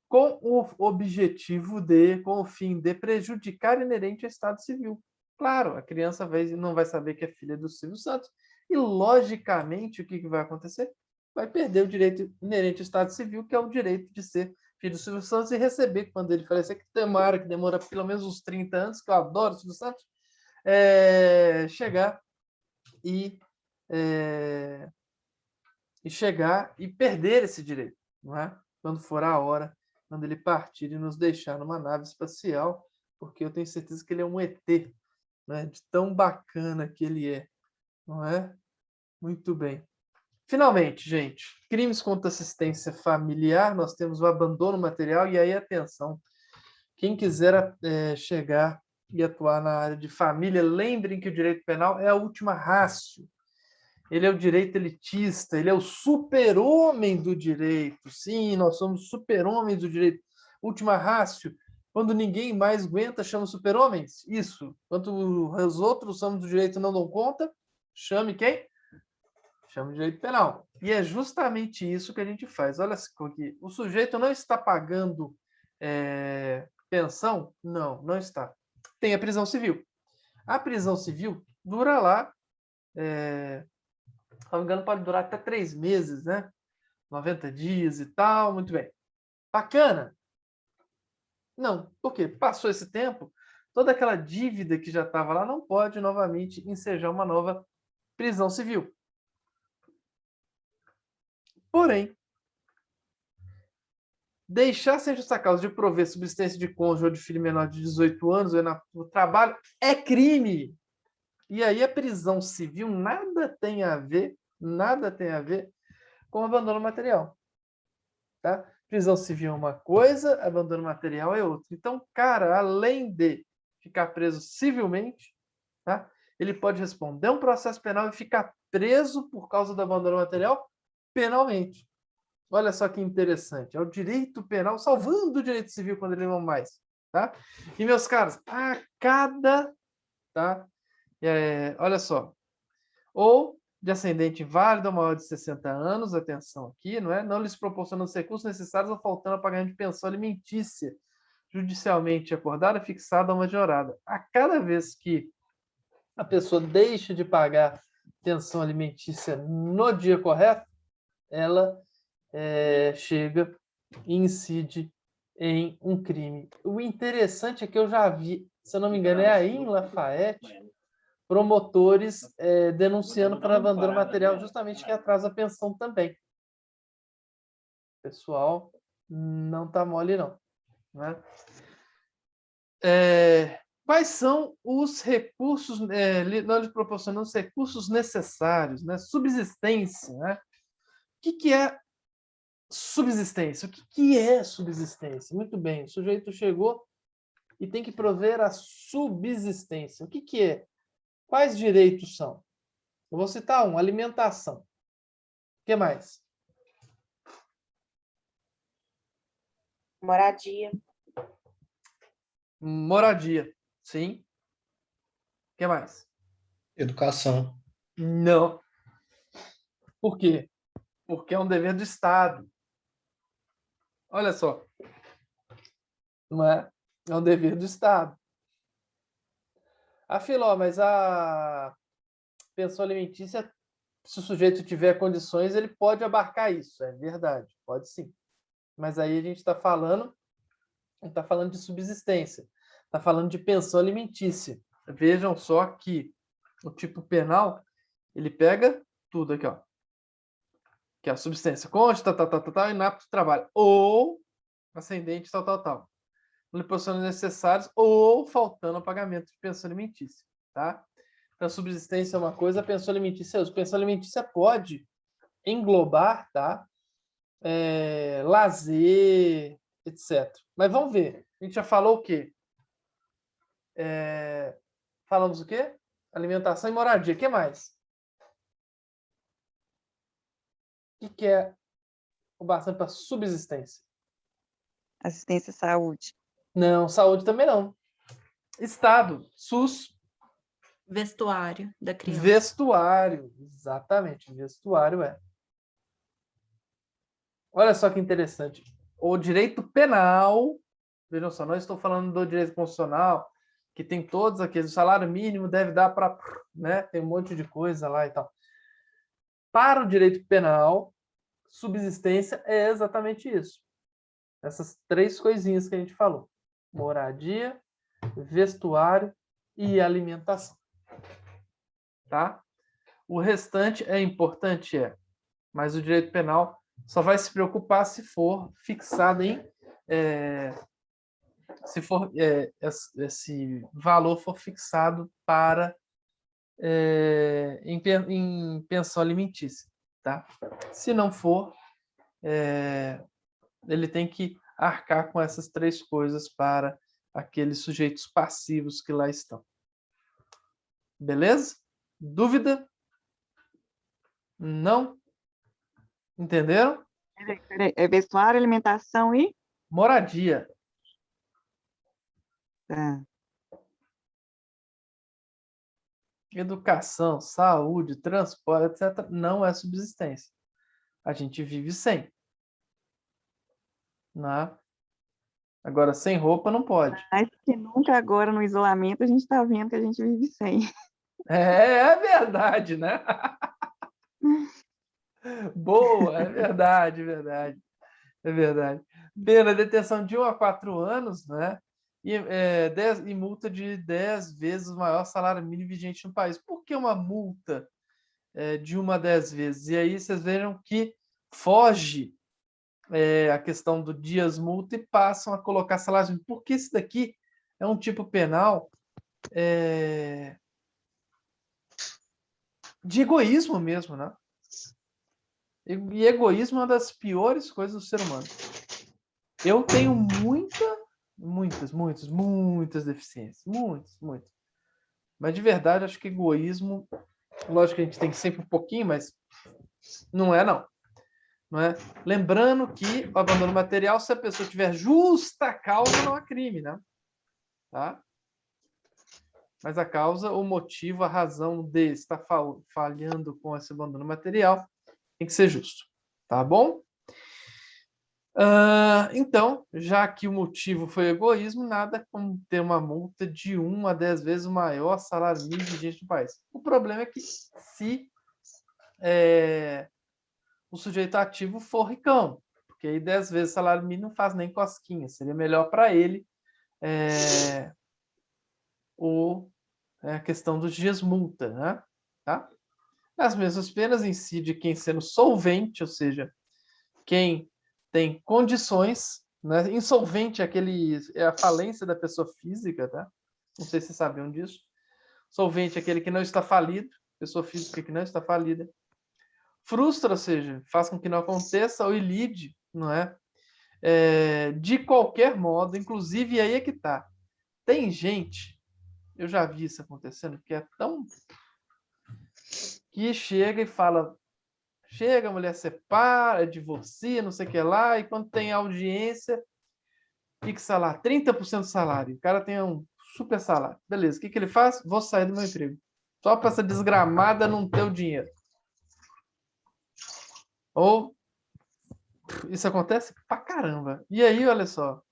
Speaker 1: Com o objetivo com o fim de prejudicar inerente ao Estado Civil. Claro, a criança não vai saber que é filha do Silvio Santos e, logicamente, o que vai acontecer? Vai perder o direito inerente ao Estado Civil, que é o direito de ser filho do Silvio Santos e receber, quando ele falecer, que demora pelo menos uns 30 anos, que eu adoro o Silvio Santos, chegar e perder esse direito, não é? Quando for a hora, quando ele partir e nos deixar numa nave espacial, porque eu tenho certeza que ele é um ET, né? De tão bacana que ele é, não é? Muito bem. Finalmente, gente, crimes contra assistência familiar, nós temos o abandono material, e aí, atenção, quem quiser chegar e atuar na área de família, lembrem que o direito penal é a última ratio. Ele é o direito elitista, ele é o super-homem do direito. Sim, nós somos super-homens do direito. Última ratio, quando ninguém mais aguenta, chama super-homens? Isso. Quando os outros somos do direito e não dão conta, chame quem? Chama de direito penal. E é justamente isso que a gente faz. Olha aqui, o sujeito não está pagando pensão? Não, não está. Tem a prisão civil. A prisão civil dura lá, se não me engano, pode durar até 3 meses, né? 90 dias e tal, muito bem. Bacana? Não, por quê? Passou esse tempo, toda aquela dívida que já estava lá não pode novamente ensejar uma nova prisão civil. Porém, deixar sem justa causa de prover subsistência de cônjuge ou de filho menor de 18 anos no trabalho é crime. E aí a prisão civil nada tem a ver com abandono material. Tá? Prisão civil é uma coisa, abandono material é outra. Então, cara, além de ficar preso civilmente, tá? Ele pode responder um processo penal e ficar preso por causa do abandono material penalmente. Olha só que interessante. É o direito penal salvando o direito civil quando ele não mais. Tá? E, meus caros, a cada... Tá? Olha só. Ou de ascendente válido ou maior de 60 anos, atenção aqui, não lhes proporcionando os recursos necessários ou faltando a pagamento de pensão alimentícia, judicialmente acordada, fixada a uma jornada. A cada vez que a pessoa deixa de pagar pensão alimentícia no dia correto, ela chega e incide em um crime. O interessante é que eu já vi, se eu não me engano, é aí em Lafayette, promotores denunciando para abandono material justamente que atrasa a pensão também. Pessoal, não tá mole não, né? Quais são os recursos, nós lhe proporcionamos os recursos necessários, né? Subsistência, né? O que é subsistência? O que é subsistência? Muito bem, o sujeito chegou e tem que prover a subsistência. O que é? Quais direitos são? Eu vou citar um: alimentação. O que mais?
Speaker 6: Moradia.
Speaker 1: Moradia, sim. O que mais?
Speaker 7: Educação.
Speaker 1: Não. Por quê? Porque é um dever do Estado. Olha só. Não é? É um dever do Estado. Filó, mas a pensão alimentícia, se o sujeito tiver condições, ele pode abarcar isso. É verdade, pode sim. Mas aí a gente está falando, não está falando de subsistência, está falando de pensão alimentícia. Vejam só que o tipo penal, ele pega tudo aqui, ó. Que é a subsistência consta, inapto de trabalho, ou ascendente, tal. Não lhe proporciona necessários, ou faltando ao pagamento de pensão alimentícia, tá? Então, a subsistência é uma coisa, a pensão alimentícia é outra. A pensão alimentícia pode englobar, tá? Lazer, etc. Mas vamos ver. A gente já falou o quê? Falamos o quê? Alimentação e moradia. O que mais? O que é o bastante para subsistência?
Speaker 2: Assistência à saúde.
Speaker 1: Não, saúde também não. Estado, SUS.
Speaker 6: Vestuário da criança.
Speaker 1: Vestuário, exatamente. Vestuário Olha só que interessante. O direito penal, vejam só, não estou falando do direito constitucional, que tem todos aqueles, o salário mínimo deve dar para, né, tem um monte de coisa lá e tal. Para o direito penal, subsistência é exatamente isso. Essas três coisinhas que a gente falou: moradia, vestuário e alimentação. Tá? O restante é importante, mas o direito penal só vai se preocupar se for fixado se for esse valor for fixado para em pensão alimentícia, tá? Se não for, ele tem que arcar com essas três coisas para aqueles sujeitos passivos que lá estão. Beleza? Dúvida? Não? Entenderam?
Speaker 2: É vestuário, alimentação e...
Speaker 1: Moradia.
Speaker 2: Tá.
Speaker 1: Educação, saúde, transporte, etc. Não é subsistência. A gente vive sem. Né? Agora, sem roupa não pode.
Speaker 2: Mais que nunca agora, no isolamento, a gente está vendo que a gente vive sem.
Speaker 1: É verdade, né? Boa, é verdade, verdade. É verdade. Pena, detenção de 1 a 4 anos, né? E multa de 10 vezes o maior salário mínimo vigente no país. Por que uma multa de 1 a 10 vezes? E aí vocês vejam que foge a questão do dias multa e passam a colocar salário mínimo. Porque isso daqui é um tipo penal de egoísmo mesmo, né? E egoísmo é uma das piores coisas do ser humano. Eu tenho muitas deficiências. Muitas. Mas de verdade, acho que egoísmo, lógico que a gente tem sempre um pouquinho, mas não é não. Não é? Lembrando que o abandono material, se a pessoa tiver justa causa, não há crime, né? Tá? Mas a causa, o motivo, a razão de estar falhando com esse abandono material tem que ser justo. Tá bom? Então, já que o motivo foi egoísmo, nada como ter uma multa de 1 a 10 vezes o maior salário mínimo vigente no país. O problema é que se o sujeito ativo for ricão, porque aí 10 vezes o salário mínimo não faz nem cosquinha, seria melhor para ele a questão dos dias multa, né? Tá? As mesmas penas incidem quem sendo solvente, ou seja, quem tem condições, né? Insolvente é a falência da pessoa física, tá? Não sei se vocês sabiam disso. Solvente é aquele que não está falido, pessoa física que não está falida. Frustra, ou seja, faz com que não aconteça, ou ilide, não é? De qualquer modo, inclusive aí é que tá. Tem gente, eu já vi isso acontecendo, que é tão que chega e fala: chega, mulher, separa, divorcia, não sei o que lá, e quando tem audiência, fixa lá 30% do salário. O cara tem um super salário. Beleza, o que ele faz? Vou sair do meu emprego. Só para essa desgramada não ter o dinheiro. Ou isso acontece pra caramba. E aí, olha só.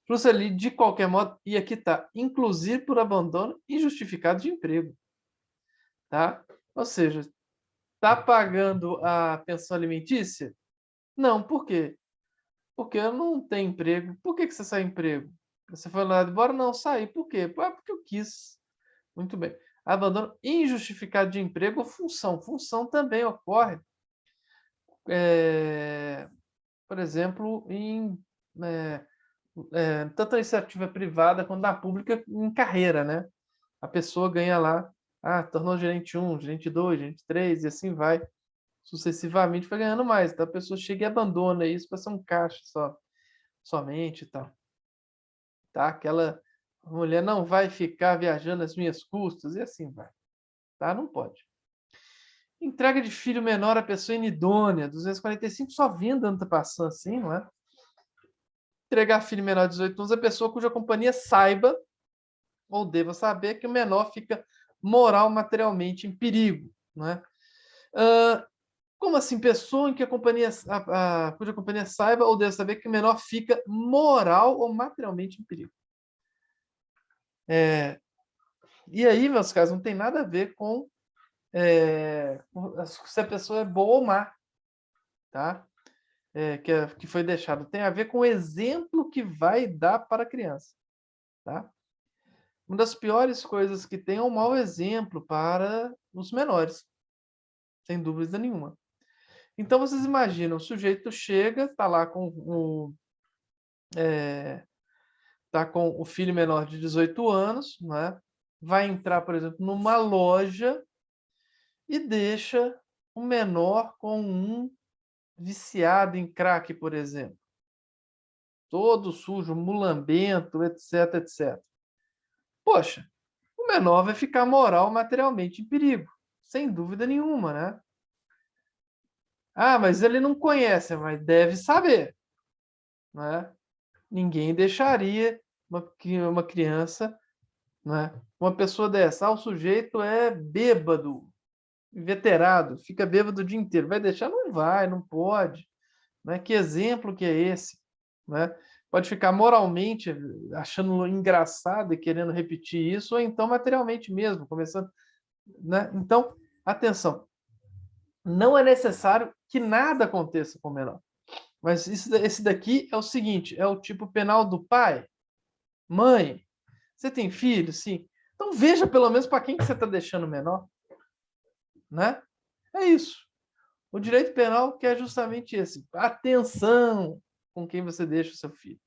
Speaker 1: Trouxe ali, de qualquer modo, e aqui tá, inclusive por abandono injustificado de emprego. Tá? Ou seja, tá pagando a pensão alimentícia? Não, por quê? Porque eu não tenho emprego. Por que você saiu do emprego? Você foi lá embora? Não, saí. Por quê? Porque eu quis. Muito bem. Abandono injustificado de emprego ou função. Função também ocorre, por exemplo, tanto na iniciativa privada quanto na pública em carreira, né? A pessoa ganha lá, tornou gerente 1, gerente 2, gerente 3, e assim vai. Sucessivamente vai ganhando mais. Então a pessoa chega e abandona isso para ser um caixa somente e tal. Tá? Aquela mulher não vai ficar viajando às minhas custas, e assim vai. Tá? Não pode. Entrega de filho menor à pessoa inidônea, 245, só vendo anda passando assim, não é? Entregar filho menor de 18 anos à pessoa cuja companhia saiba ou deva saber que o menor fica moral materialmente em perigo, não é? Como assim, pessoa em que cuja companhia saiba ou deva saber que o menor fica moral ou materialmente em perigo? E aí, meus caros, não tem nada a ver com se a pessoa é boa ou má, tá? Que foi deixado. Tem a ver com o exemplo que vai dar para a criança, tá? Uma das piores coisas que tem é um mau exemplo para os menores, sem dúvida nenhuma. Então, vocês imaginam, o sujeito chega, está lá com o filho menor de 18 anos, né? Vai entrar, por exemplo, numa loja e deixa o menor com um viciado em crack, por exemplo. Todo sujo, mulambento, etc, etc. Poxa, o menor vai ficar moral materialmente em perigo, sem dúvida nenhuma, né? Mas ele não conhece, mas deve saber, né? Ninguém deixaria uma criança, né? Uma pessoa dessa, o sujeito é bêbado, inveterado, fica bêbado o dia inteiro. Vai deixar? Não vai, não pode. Né? Que exemplo que é esse? Né? Pode ficar moralmente achando engraçado e querendo repetir isso, ou então materialmente mesmo, começando. Né? Então, atenção, não é necessário que nada aconteça com o menor. Mas esse daqui é o seguinte, é o tipo penal do pai, mãe. Você tem filho? Sim. Então veja pelo menos para quem que você está deixando menor. Né? É isso. O direito penal que é justamente esse. Atenção com quem você deixa o seu filho.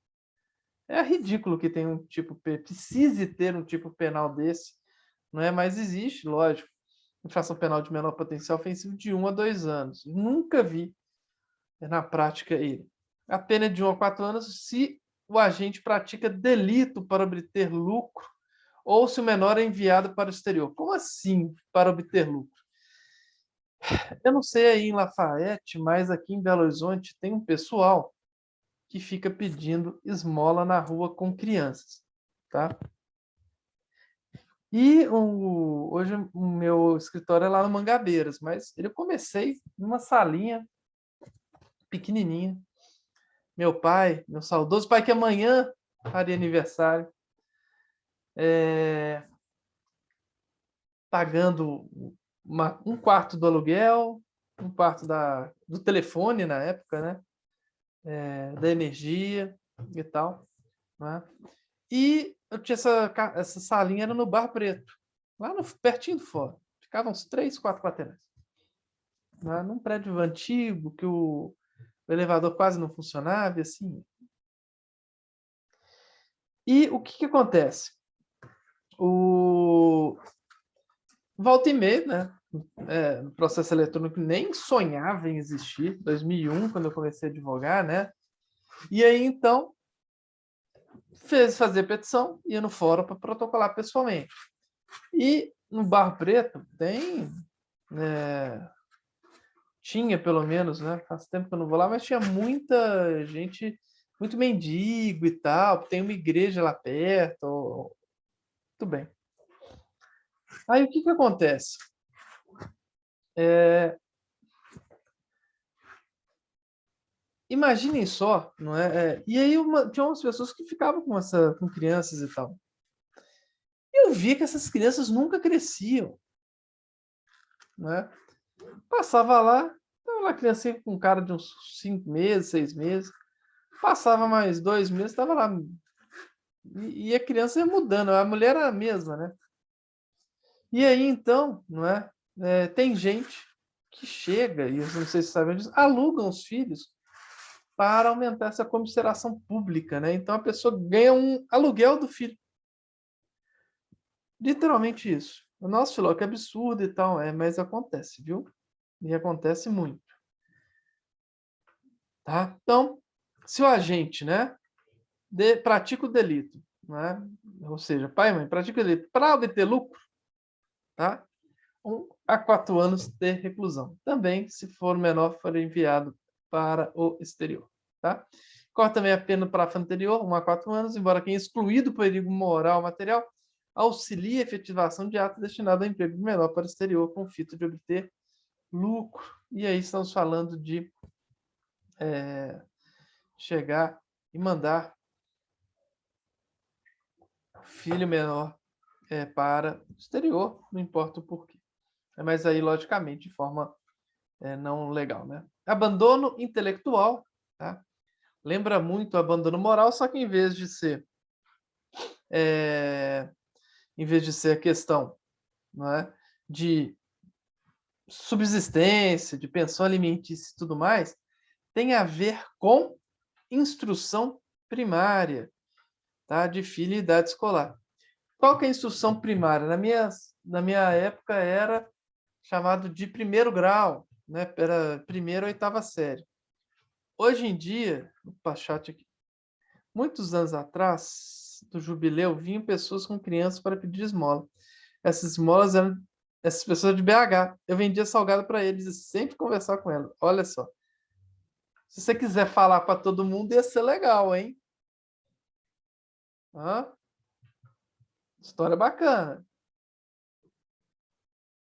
Speaker 1: É ridículo que tem um tipo, precise ter um tipo penal desse, não é? Mas existe, lógico. Infração penal de menor potencial ofensivo de 1 a 2 anos. Nunca vi na prática ele. A pena é de 1 a 4 anos se o agente pratica delito para obter lucro ou se o menor é enviado para o exterior. Como assim para obter lucro? Eu não sei aí em Lafayette, mas aqui em Belo Horizonte tem um pessoal que fica pedindo esmola na rua com crianças, tá? E hoje o meu escritório é lá no Mangabeiras, mas eu comecei numa salinha pequenininha. Meu pai, meu saudoso pai, que amanhã faria aniversário, pagando um quarto do aluguel, um quarto do telefone na época, né? Da energia e tal, né? E eu tinha essa salinha, era no Bar Preto, lá pertinho do fórum. Ficavam uns 3, 4 quarteirões. Né? Num prédio antigo, que o elevador quase não funcionava, e assim. E o que acontece? Volta e meia, né? No processo eletrônico nem sonhava em existir, 2001, quando eu comecei a advogar, né? E aí, então, fazer petição, ia no fórum para protocolar pessoalmente. E no Barro Preto tinha pelo menos, né? Faz tempo que eu não vou lá, mas tinha muita gente, muito mendigo e tal. Tem uma igreja lá perto. Muito bem. Aí o que acontece? Imaginem só, não é? E aí tinha umas pessoas que ficavam com crianças e tal. Eu vi que essas crianças nunca cresciam, né? Passava lá, estava lá a criancinha com cara de uns 5 meses, 6 meses. Passava mais 2 meses, estava lá. E a criança ia mudando, a mulher era a mesma, né? E aí, então, não é? Tem gente que chega, e eu não sei se sabem disso, alugam os filhos para aumentar essa comiseração pública, né? Então a pessoa ganha um aluguel do filho. Literalmente isso. Nossa, Filó, que absurdo e tal, mas acontece, viu? E acontece muito. Tá? Então, se o agente, né, pratica o delito, né? Ou seja, pai e mãe pratica o delito para obter lucro, tá? 1 a 4 anos de reclusão. Também, se for menor, for enviado para o exterior. Tá? Corta também a pena para a anterior, 1 a 4 anos, embora quem excluído perigo moral material auxilie a efetivação de ato destinado ao emprego do menor para o exterior com o fito de obter lucro. E aí estamos falando de chegar e mandar filho menor para o exterior, não importa o porquê. Mas aí, logicamente, de forma não legal, né? Abandono intelectual, tá? Lembra muito o abandono moral, só que em vez de ser a questão, não é, de subsistência, de pensão alimentícia e tudo mais, tem a ver com instrução primária, tá? De filho e idade escolar. Qual que é a instrução primária? Na minha época era chamado de primeiro grau, né? Era primeira ou 8ª série. Hoje em dia, opa, chat aqui, muitos anos atrás, do jubileu, vinham pessoas com crianças para pedir esmola. Essas esmolas eram essas pessoas de BH. Eu vendia salgado para eles e sempre conversar com elas. Olha só. Se você quiser falar para todo mundo, ia ser legal, hein? História bacana.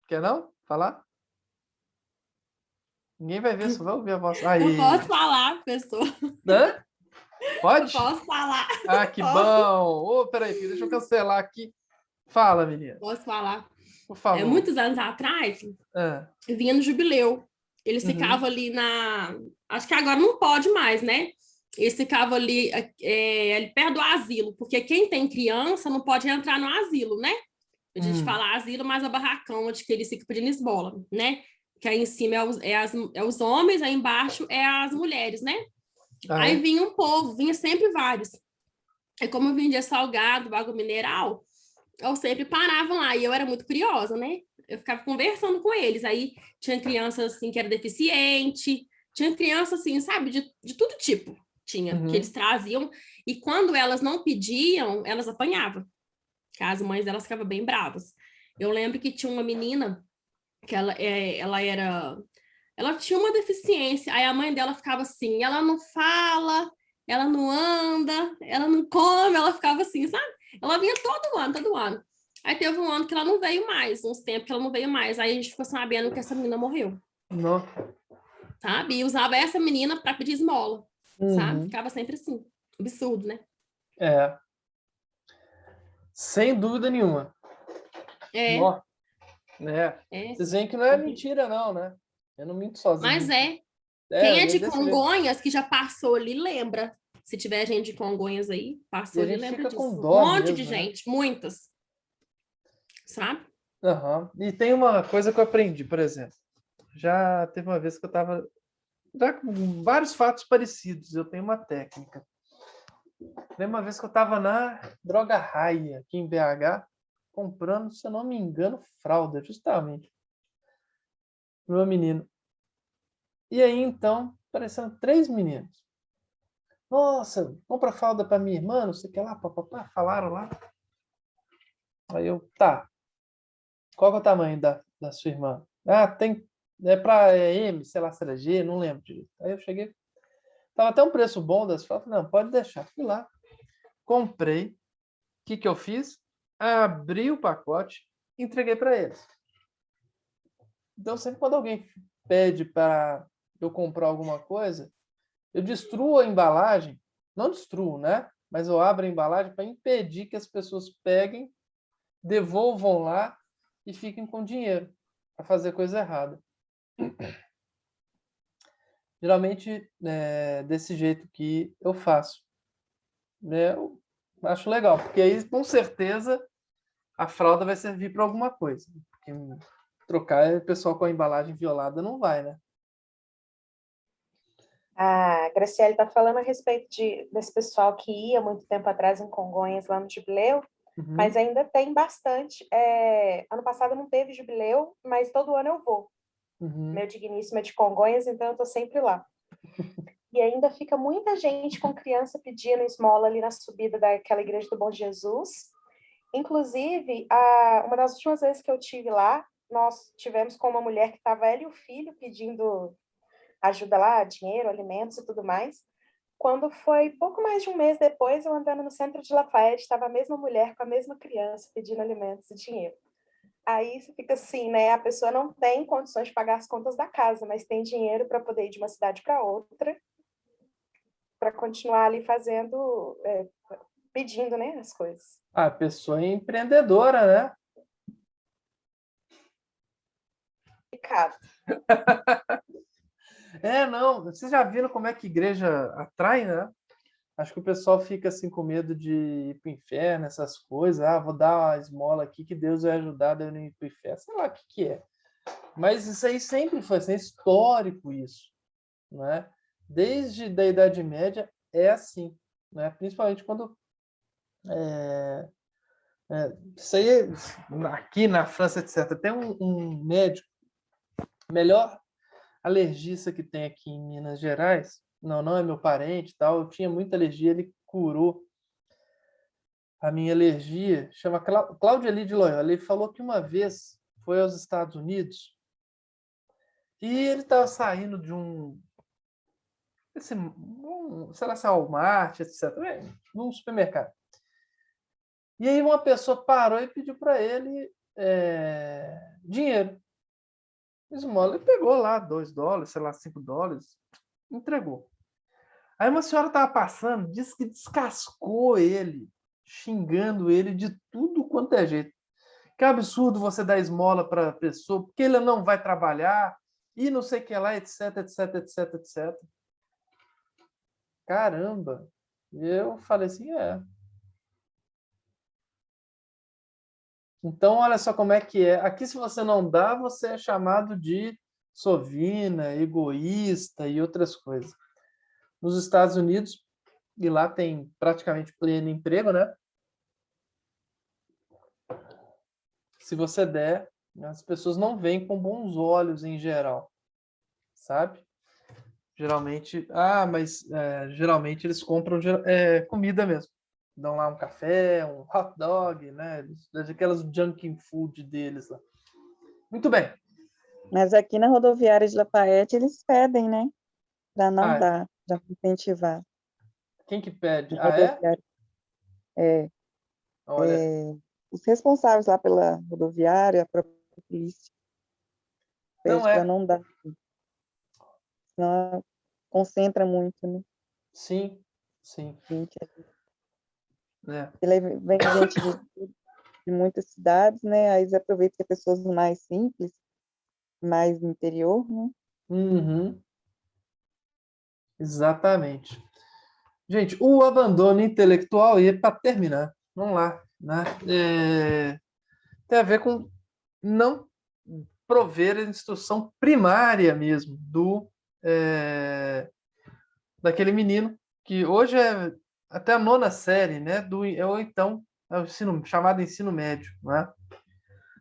Speaker 1: Quer não? Falar? Ninguém vai ver, só vai ouvir a voz. Aí.
Speaker 8: Eu posso falar, professor.
Speaker 1: Hã? Pode?
Speaker 8: Eu posso falar.
Speaker 1: Ah, que
Speaker 8: Posso?
Speaker 1: bom. Peraí, filho, deixa eu cancelar aqui. Fala, menina.
Speaker 8: Posso falar.
Speaker 1: Por favor.
Speaker 8: Muitos anos atrás, eu vinha no Jubileu. Eles ficavam ali Acho que agora não pode mais, né? Eles ficavam ali perto do asilo, porque quem tem criança não pode entrar no asilo, né? A gente fala asilo, mas a barracão onde que eles ficam pedindo esmola, né? Que aí em cima é os homens, aí embaixo é as mulheres, né? Aí vinha um povo, vinha sempre vários. E como eu vendia salgado, água mineral, eu sempre parava lá, e eu era muito curiosa, né? Eu ficava conversando com eles, aí tinha criança, assim, que era deficiente, tinha criança, assim, sabe, de todo tipo, tinha, que eles traziam, e quando elas não pediam, elas apanhavam, que as mães delas ficavam bem bravas. Eu lembro que tinha uma menina, que ela tinha uma deficiência, aí a mãe dela ficava assim, ela não fala, ela não anda, ela não come, ela ficava assim, sabe? Ela vinha todo ano. Aí teve um ano que ela não veio mais, uns tempos que ela não veio mais. Aí a gente ficou sabendo que essa menina morreu.
Speaker 1: Não.
Speaker 8: sabe? E usava essa menina para pedir esmola, sabe?
Speaker 1: Uhum.
Speaker 8: Ficava sempre assim. Absurdo, né?
Speaker 1: É. Sem dúvida nenhuma.
Speaker 8: É,
Speaker 1: Ó, né?
Speaker 8: é.
Speaker 1: Vocês veem que não é mentira, não, né? Eu não minto sozinho.
Speaker 8: Mas é.
Speaker 1: É,
Speaker 8: Quem é de
Speaker 1: desse jeito.
Speaker 8: Congonhas que já passou ali, lembra. Se tiver gente de Congonhas aí,
Speaker 1: E
Speaker 8: passou
Speaker 1: a
Speaker 8: ali,
Speaker 1: gente
Speaker 8: lembra
Speaker 1: fica
Speaker 8: disso.
Speaker 1: com
Speaker 8: Um
Speaker 1: dó
Speaker 8: monte de
Speaker 1: mesmo, né?
Speaker 8: gente, muitas. Sabe?
Speaker 1: Aham. E tem uma coisa que eu aprendi, por exemplo. Já teve uma vez que eu estava já com vários fatos parecidos. Eu tenho uma técnica. Tem uma vez que eu estava na Droga Raia, aqui em BH, comprando, se eu não me engano, fralda, justamente. Pro meu menino. E aí, então, apareceram 3 meninos. Nossa, compra fralda para minha irmã, não sei o que lá, papapá, falaram lá. Aí eu, tá. Qual que é o tamanho da sua irmã? Ah, tem. É para M, sei lá, se era G, não lembro direito. Aí eu cheguei. Tava até um preço bom das fraldas. Não, pode deixar. Fui lá. Comprei. O que eu fiz? Abri o pacote e entreguei para eles. Então, sempre quando alguém pede para eu comprar alguma coisa, eu destruo a embalagem. Não destruo, né? Mas eu abro a embalagem para impedir que as pessoas peguem, devolvam lá e fiquem com dinheiro para fazer coisa errada. Geralmente é desse jeito que eu faço. Né? Eu acho legal, porque aí com certeza a fralda vai servir para alguma coisa. Porque trocar o pessoal com a embalagem violada não vai, né?
Speaker 9: A Graciele está falando a respeito desse pessoal que ia muito tempo atrás em Congonhas, lá no Jubileu, mas ainda tem bastante. Ano passado não teve Jubileu, mas todo ano eu vou. Meu digníssimo é de Congonhas, então eu estou sempre lá. E ainda fica muita gente com criança pedindo esmola ali na subida daquela igreja do Bom Jesus. Inclusive, uma das últimas vezes que eu tive lá, nós tivemos com uma mulher que estava ela e o filho pedindo ajuda lá, dinheiro, alimentos e tudo mais. Quando foi pouco mais de um mês depois, eu andando no centro de Lafayette, estava a mesma mulher com a mesma criança pedindo alimentos e dinheiro. Aí você fica assim, né? A pessoa não tem condições de pagar as contas da casa, mas tem dinheiro para poder ir de uma cidade para outra, para continuar ali fazendo, pedindo, né, as coisas.
Speaker 1: A pessoa é empreendedora, né?
Speaker 9: Complicado.
Speaker 1: Não. Vocês já viram como é que igreja atrai, né? Acho que o pessoal fica assim com medo de ir para o inferno, essas coisas. Ah, vou dar uma esmola aqui que Deus vai ajudar a eu não ir para o inferno. Sei lá o que é. Mas isso aí sempre foi assim, é histórico isso, né? Desde a Idade Média é assim, né? Principalmente quando isso aí aqui na França, etc. Tem um médico, melhor alergista que tem aqui em Minas Gerais. Não é meu parente, tal. Eu tinha muita alergia, ele curou a minha alergia. Chama Cláudio Eli de Loyola. Ele falou que uma vez foi aos Estados Unidos e ele estava saindo de sei lá, se é Walmart, etc. Num supermercado. E aí uma pessoa parou e pediu para ele dinheiro. Esmola. Ele pegou lá $2, sei lá, $5, entregou. Aí uma senhora estava passando, disse que descascou ele, xingando ele de tudo quanto é jeito. Que absurdo você dar esmola para a pessoa, porque ele não vai trabalhar, e não sei o que lá, etc, etc, etc, etc. Caramba! Eu falei assim, Então, olha só como é que é. Aqui, se você não dá, você é chamado de sovina, egoísta e outras coisas. Nos Estados Unidos, e lá tem praticamente pleno emprego, né? Se você der, as pessoas não veem com bons olhos em geral, sabe? Geralmente, mas geralmente eles compram comida mesmo. Dão lá um café, um hot dog, né? Aquelas junk food deles lá. Muito bem.
Speaker 2: Mas aqui na rodoviária de Lafayette eles pedem, né? Para não dar, para incentivar.
Speaker 1: Quem que pede?
Speaker 2: Olha. Os responsáveis lá pela rodoviária, a própria polícia, pede para não dar. senão ela concentra muito, né?
Speaker 1: Sim, sim.
Speaker 2: Gente,
Speaker 1: É.
Speaker 2: vem gente de muitas cidades, né? Aí eles aproveitam que é pessoas mais simples, mais no interior, né?
Speaker 1: Uhum. Exatamente. Gente, o abandono intelectual, e para terminar, vamos lá, né? Tem a ver com não prover a instrução primária mesmo daquele menino, que hoje é até a 9ª série, né? Ou então é o chamado ensino médio, né?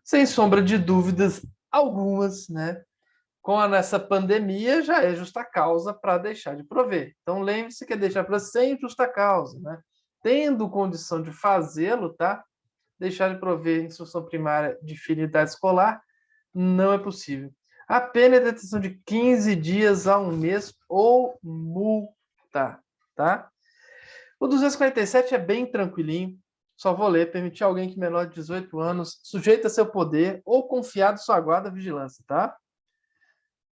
Speaker 1: Sem sombra de dúvidas algumas, né? Nessa pandemia já é justa causa para deixar de prover. Então lembre-se que é deixar para sem justa causa, né? Tendo condição de fazê-lo, tá? Deixar de prover instrução primária de filho em idade escolar não é possível. A pena é detenção de 15 dias a 1 mês ou multa, tá? O 247 é bem tranquilinho. Só vou ler. Permitir alguém que menor de 18 anos sujeita seu poder ou confiado sua guarda vigilância, tá?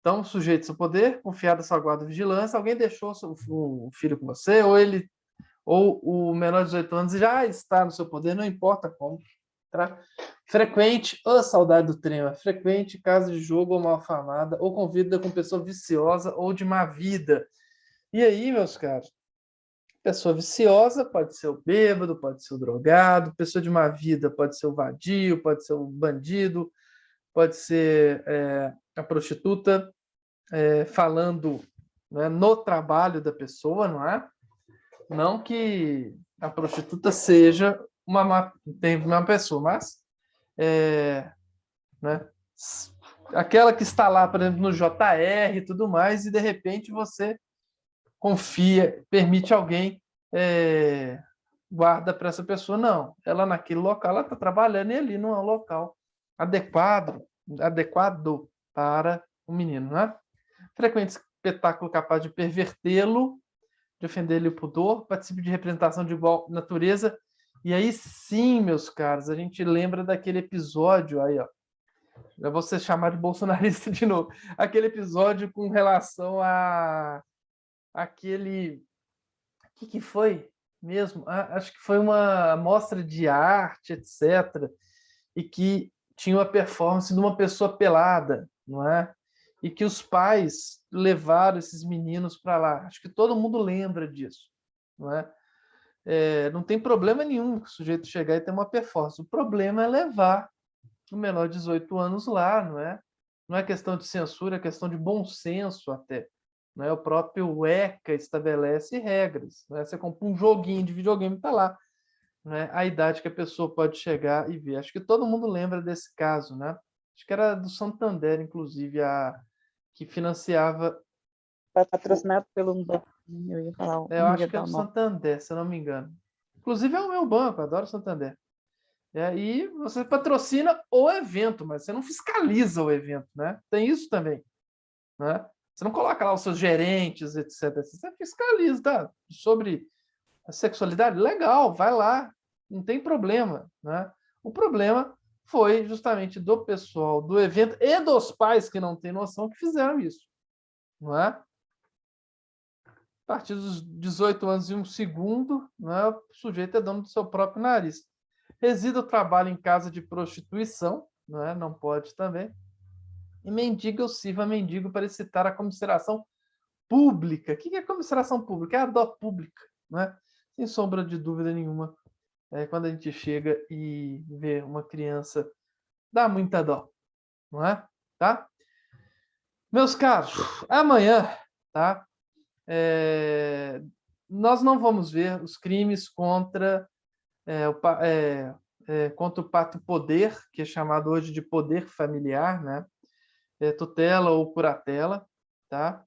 Speaker 1: Então, sujeito seu poder, confiado sua guarda vigilância, alguém deixou o filho com você, ou o menor de 18 anos já está no seu poder, não importa como. Tá? Frequente, saudade do trem, frequente casa de jogo ou mal famada, ou convida com pessoa viciosa ou de má vida. E aí, meus caros, pessoa viciosa pode ser o bêbado, pode ser o drogado, pessoa de má vida pode ser o vadio, pode ser o bandido, pode ser a prostituta, falando, né, no trabalho da pessoa, não é? Não que a prostituta seja uma pessoa, mas né, aquela que está lá, por exemplo, no JR e tudo mais, e de repente você confia, permite alguém guarda para essa pessoa. Não, ela naquele local, ela está trabalhando e ali não é um local adequado para o menino, né? Frequente espetáculo capaz de pervertê-lo, de ofender-lhe o pudor, participe de representação de igual natureza. E aí sim, meus caros, a gente lembra daquele episódio aí, ó. Eu vou ser chamado de bolsonarista de novo. Aquele episódio com relação a aquele... O que foi mesmo? Acho que foi uma mostra de arte, etc. E que tinha uma performance de uma pessoa pelada, não é? E que os pais levaram esses meninos para lá. Acho que todo mundo lembra disso, não é? Não tem problema nenhum que o sujeito chegar e ter uma performance. O problema é levar o menor de 18 anos lá, não é? Não é questão de censura, é questão de bom senso até. Não é? O próprio ECA estabelece regras. Não é? Você compra um joguinho de videogame e está lá, né, a idade que a pessoa pode chegar e ver. Acho que todo mundo lembra desse caso, né? Acho que era do Santander, inclusive, que financiava...
Speaker 2: Patrocinado pelo banco. Eu ia falar,
Speaker 1: eu acho que é do Santander, se eu não me engano. Inclusive é o meu banco, eu adoro o Santander. E você patrocina o evento, mas você não fiscaliza o evento, né? Tem isso também, né? Você não coloca lá os seus gerentes, etc. Você fiscaliza, tá? Sobre a sexualidade, legal, vai lá, não tem problema, né? O problema foi justamente do pessoal do evento e dos pais que não têm noção que fizeram isso, não é? A partir dos 18 anos e um segundo, né, o sujeito é dono do seu próprio nariz. Resida o trabalho em casa de prostituição, não é? Não pode também. E mendiga ou sirva mendigo para excitar a comiseração pública. O que é comiseração pública? É a dó pública, não é? Sem sombra de dúvida nenhuma. Quando a gente chega e vê uma criança, dá muita dó, não é? Tá? Meus caros, amanhã, tá? Nós não vamos ver os crimes contra contra o pátrio poder, que é chamado hoje de poder familiar, né? Tutela ou curatela, tá?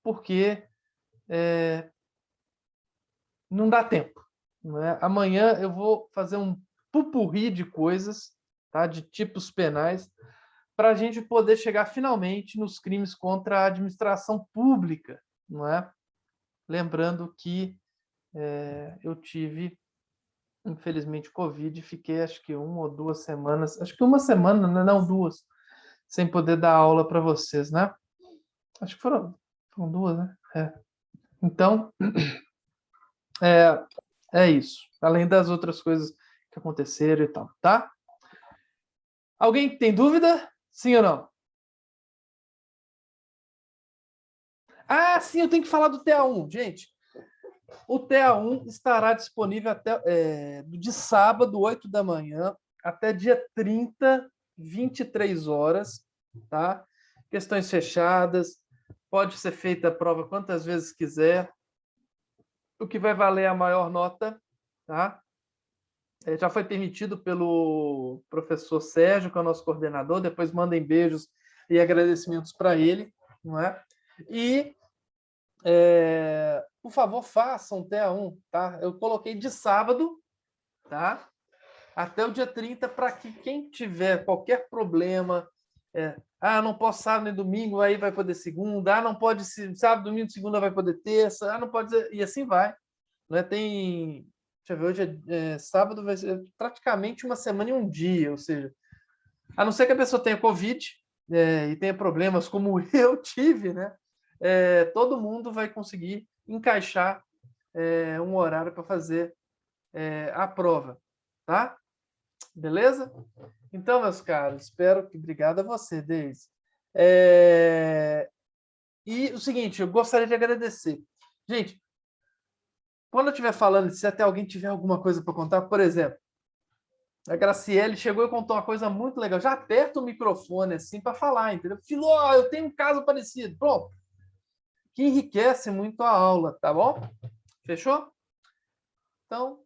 Speaker 1: Porque não dá tempo. Não é? Amanhã eu vou fazer um pupurri de coisas, tá? De tipos penais, para a gente poder chegar finalmente nos crimes contra a administração pública, não é? Lembrando que eu tive, infelizmente, Covid, fiquei acho que 1 ou 2 semanas, acho que 1 semana, não 2, sem poder dar aula para vocês, né? Acho que foram duas, né? Então, é isso. Além das outras coisas que aconteceram e tal, tá? Alguém tem dúvida? Sim ou não? Ah, sim, eu tenho que falar do TA1, gente. O TA1 estará disponível até de sábado, 8 da manhã, até dia 30, 23 horas, tá? Questões fechadas, pode ser feita a prova quantas vezes quiser. O que vai valer a maior nota, tá? Já foi permitido pelo professor Sérgio, que é o nosso coordenador, depois mandem beijos e agradecimentos para ele, não é? E, por favor, façam TA1, tá? Eu coloquei de sábado, tá? Até o dia 30, para que quem tiver qualquer problema, não posso sábado nem domingo, aí vai poder segunda, não pode sábado, domingo, segunda vai poder terça, não pode, e assim vai. Né? Deixa eu ver, hoje sábado, vai ser praticamente uma semana e um dia, ou seja, a não ser que a pessoa tenha Covid e tenha problemas como eu tive, né? Todo mundo vai conseguir encaixar um horário para fazer a prova, tá? Beleza? Então, meus caros, espero que... Obrigado a você, Deise. E o seguinte, eu gostaria de agradecer. Gente, quando eu estiver falando, se até alguém tiver alguma coisa para contar, por exemplo, a Graciele chegou e contou uma coisa muito legal. Já aperta o microfone assim para falar, entendeu? Filó, eu tenho um caso parecido. Pronto. Que enriquece muito a aula, tá bom? Fechou? Então,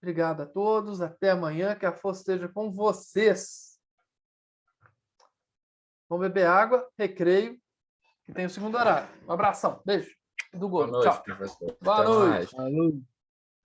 Speaker 1: obrigado a todos. Até amanhã. Que a força esteja com vocês. Vamos beber água, recreio, que tem o segundo horário. Um abração. Beijo. Do
Speaker 5: Boa
Speaker 1: Golo.
Speaker 5: noite,
Speaker 1: Tchau.
Speaker 5: professor.
Speaker 1: Boa
Speaker 5: Até
Speaker 1: noite.
Speaker 5: mais.
Speaker 4: Falou.